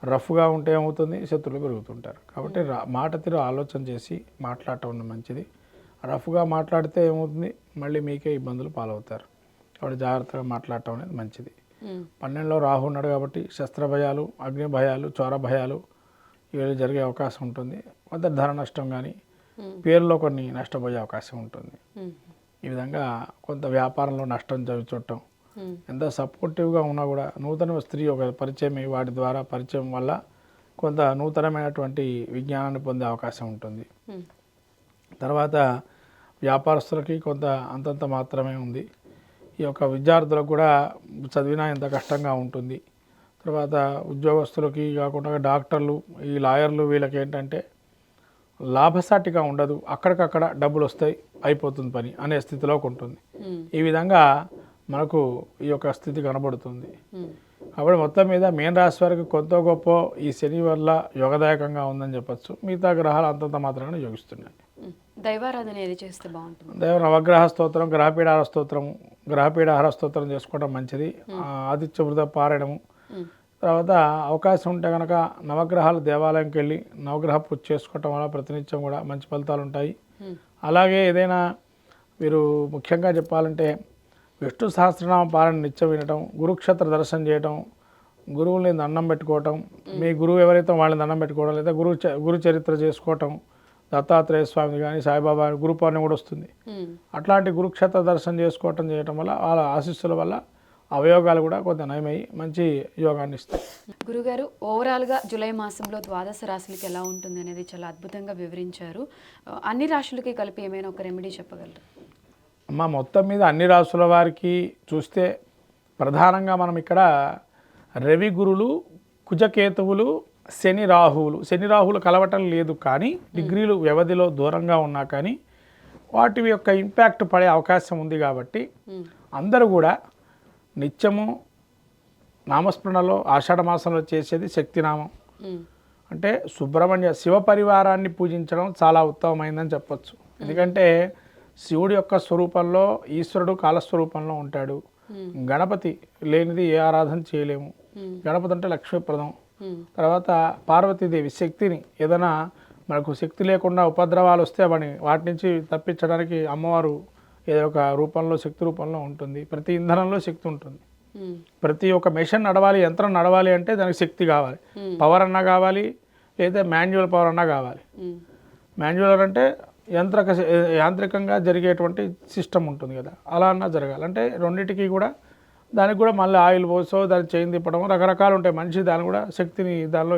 రఫ్గా ఉంటే ఏమవుతుంది, శత్రువులు పెరుగుతుంటారు. కాబట్టి మాట తీరు ఆలోచన చేసి మాట్లాడటం మంచిది. రఫ్గా మాట్లాడితే ఏమవుతుంది, మళ్ళీ మీకే ఇబ్బందులు పాలవుతారు. కాబట్టి జాగ్రత్తగా మాట్లాడటం అనేది మంచిది. 12లో రాహు ఉన్నాడు కాబట్టి శస్త్ర భయాలు, అగ్ని భయాలు, చోర భయాలు ఇవి జరిగే అవకాశం ఉంటుంది. కొంత ధన నష్టం కానీ పేరులో కొన్ని నష్టపోయే అవకాశం ఉంటుంది. ఈ విధంగా కొంత వ్యాపారంలో నష్టం చూడటం, ఎంత సపోర్టివ్గా ఉన్నా కూడా నూతన స్త్రీ ఒక పరిచయం వాటి ద్వారా పరిచయం వల్ల కొంత నూతనమైనటువంటి విజ్ఞానాన్ని పొందే అవకాశం ఉంటుంది. తర్వాత వ్యాపారస్తులకి కొంత అంతంత మాత్రమే ఉంది. ఈ యొక్క విద్యార్థులకు కూడా చదివినా ఎంత కష్టంగా ఉంటుంది. తర్వాత ఉద్యోగస్తులకి కాకుండా డాక్టర్లు, ఈ లాయర్లు వీళ్ళకి ఏంటంటే లాభసాటిగా ఉండదు, అక్కడికక్కడ డబ్బులు వస్తాయి అయిపోతుంది పని అనే స్థితిలోకి ఉంటుంది. ఈ విధంగా మనకు ఈ యొక్క స్థితి కనబడుతుంది. కాబట్టి మొత్తం మీద మీన రాశి వారికి కొంత గొప్ప ఈ శని వల్ల యోగదాయకంగా ఉందని చెప్పచ్చు. మిగతా గ్రహాలు అంతంత మాత్రంగా యోగిస్తున్నాయి. దైవారాధన ఏది చేస్తే బాగుంటుంది? దైవ నవగ్రహ స్తోత్రం, గ్రహపీడాహార స్తోత్రం చేసుకోవడం మంచిది. ఆదిత్య వృత పారాయణము. తర్వాత అవకాశం ఉంటే కనుక నవగ్రహాలు దేవాలయంకి వెళ్ళి నవగ్రహ పూజ చేసుకోవటం వల్ల ప్రతినిత్యం కూడా మంచి ఫలితాలు ఉంటాయి. అలాగే ఏదైనా మీరు ముఖ్యంగా చెప్పాలంటే విష్ణు సహస్రనామ పారాయణ నిత్యం వినటం, గురుక్షేత్ర దర్శనం చేయటం, గురువుల్ని దండం పెట్టుకోవటం, మీ గురువు ఎవరైతే వాళ్ళని దండం పెట్టుకోవడం, లేదా గురు చరిత్ర చేసుకోవటం, దత్తాత్రేయ స్వామి కానీ సాయిబాబా గురు పౌర్ణమి కూడా వస్తుంది. అట్లాంటి గురుక్షేత్ర దర్శనం చేసుకోవటం చేయటం వల్ల వాళ్ళ ఆశీస్సుల వల్ల అవయోగాలు కూడా కొంత నయమై మంచి యోగాన్ని ఇస్తాయి. గురుగారు, ఓవరాల్గా జూలై మాసంలో ద్వాదశ రాశులకి ఎలా ఉంటుంది అనేది చాలా అద్భుతంగా వివరించారు. అన్ని రాశులకి కలిపి ఏమైనా ఒక రెమెడీ చెప్పగలరు? అమ్మ, మొత్తం మీద అన్ని రాశుల వారికి చూస్తే ప్రధానంగా మనం ఇక్కడ రవి గురులు, కుజకేతువులు, శని రాహువులు కలవటం లేదు, కానీ డిగ్రీలు వ్యవధిలో దూరంగా ఉన్నా కానీ వాటి యొక్క ఇంపాక్ట్ పడే అవకాశం ఉంది. కాబట్టి అందరూ కూడా నిత్యము నామస్మరణలో ఆషాఢ మాసంలో చేసేది శక్తినామం. అంటే సుబ్రహ్మణ్య శివ పరివారాన్ని పూజించడం చాలా ఉత్తమమైందని చెప్పచ్చు. ఎందుకంటే శివుడి యొక్క స్వరూపంలో ఈశ్వరుడు కాలస్వరూపంలో ఉంటాడు. గణపతి లేనిది ఏ ఆరాధన చేయలేము. గణపతి అంటే లక్ష్మీప్రదం. తర్వాత పార్వతీదేవి శక్తిని, ఏదైనా మనకు శక్తి లేకుండా ఉపద్రవాలు వస్తే వాటి నుంచి తప్పించడానికి అమ్మవారు ఏదో ఒక రూపంలో శక్తి రూపంలో ఉంటుంది. ప్రతి ఇంధనంలో శక్తి ఉంటుంది. ప్రతి ఒక్క మెషిన్ నడవాలి, యంత్రం నడవాలి అంటే దానికి శక్తి కావాలి. పవర్ అన్నా కావాలి, లేదా మాన్యువల్ పవర్ అన్నా కావాలి. మాన్యువల్ అంటే యాంత్రికంగా జరిగేటువంటి సిస్టమ్ ఉంటుంది కదా, అలా అన్నా జరగాలి. అంటే రెండింటికి కూడా దానికి కూడా మళ్ళీ ఆయిల్ పోసో దాన్ని చేయి తిప్పడం రకరకాలు ఉంటాయి. మనిషి దాన్ని కూడా శక్తిని దానిలో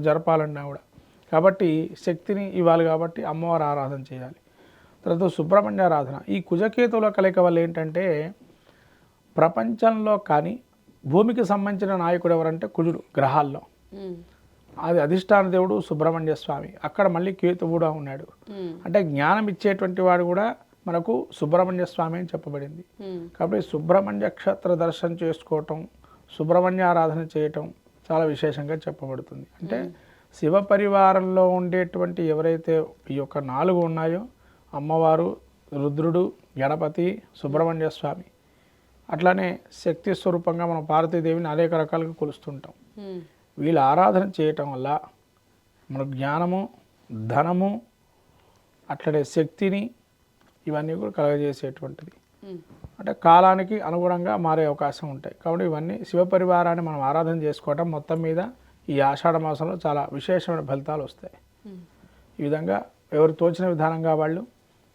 జరపాలన్నా కూడా. కాబట్టి శక్తిని ఇవ్వాలి కాబట్టి అమ్మవారి ఆరాధన చేయాలి. తర్వాత సుబ్రహ్మణ్య ఆరాధన. ఈ కుజకేతువుల కలయిక వల్ల ఏంటంటే ప్రపంచంలో కానీ భూమికి సంబంధించిన నాయకుడు ఎవరంటే కుజుడు. గ్రహాల్లో అది అధిష్టాన దేవుడు సుబ్రహ్మణ్య స్వామి. అక్కడ మళ్ళీ కేతు కూడా ఉన్నాడు. అంటే జ్ఞానం ఇచ్చేటువంటి వాడు కూడా మనకు సుబ్రహ్మణ్య స్వామి అని చెప్పబడింది. కాబట్టి సుబ్రహ్మణ్య క్షేత్ర దర్శనం చేసుకోవటం, సుబ్రహ్మణ్య ఆరాధన చేయటం చాలా విశేషంగా చెప్పబడుతుంది. అంటే శివ పరివారంలో ఉండేటువంటి ఎవరైతే ఈ యొక్క 4 ఉన్నాయో, అమ్మవారు, రుద్రుడు, గణపతి, సుబ్రహ్మణ్య స్వామి, అట్లానే శక్తి స్వరూపంగా మనం పార్వతీదేవిని అనేక రకాలుగా కొలుస్తుంటాం. వీళ్ళ ఆరాధన చేయటం వల్ల మన జ్ఞానము, ధనము, అట్లనే శక్తిని ఇవన్నీ కూడా కలగజేసేటువంటిది. అంటే కాలానికి అనుగుణంగా మారే అవకాశం ఉంటాయి. కాబట్టి ఇవన్నీ శివపరివారాన్ని మనం ఆరాధన చేసుకోవటం మొత్తం మీద ఈ ఆషాఢ మాసంలో చాలా విశేషమైన ఫలితాలు వస్తాయి. ఈ విధంగా ఎవరు తోచిన విధానంగా వాళ్ళు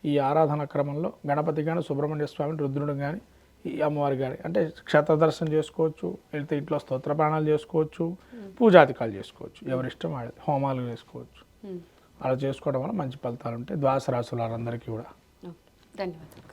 ఈ ఆరాధన క్రమంలో గణపతి కానీ, సుబ్రహ్మణ్య స్వామి, రుద్రుడు కానీ, ఈ అమ్మవారి కానీ అంటే క్షేత్ర దర్శనం చేసుకోవచ్చు, వెళ్తే ఇంట్లో స్తోత్ర ప్రాణాలు చేసుకోవచ్చు, పూజాధికాలు చేసుకోవచ్చు, ఎవరిష్టం వాళ్ళది, హోమాలు చేసుకోవచ్చు. అలా చేసుకోవడం వల్ల మంచి ఫలితాలు ఉంటాయి. ద్వాదశ రాశుల వారందరికీ కూడా. ధన్యవాదాలు.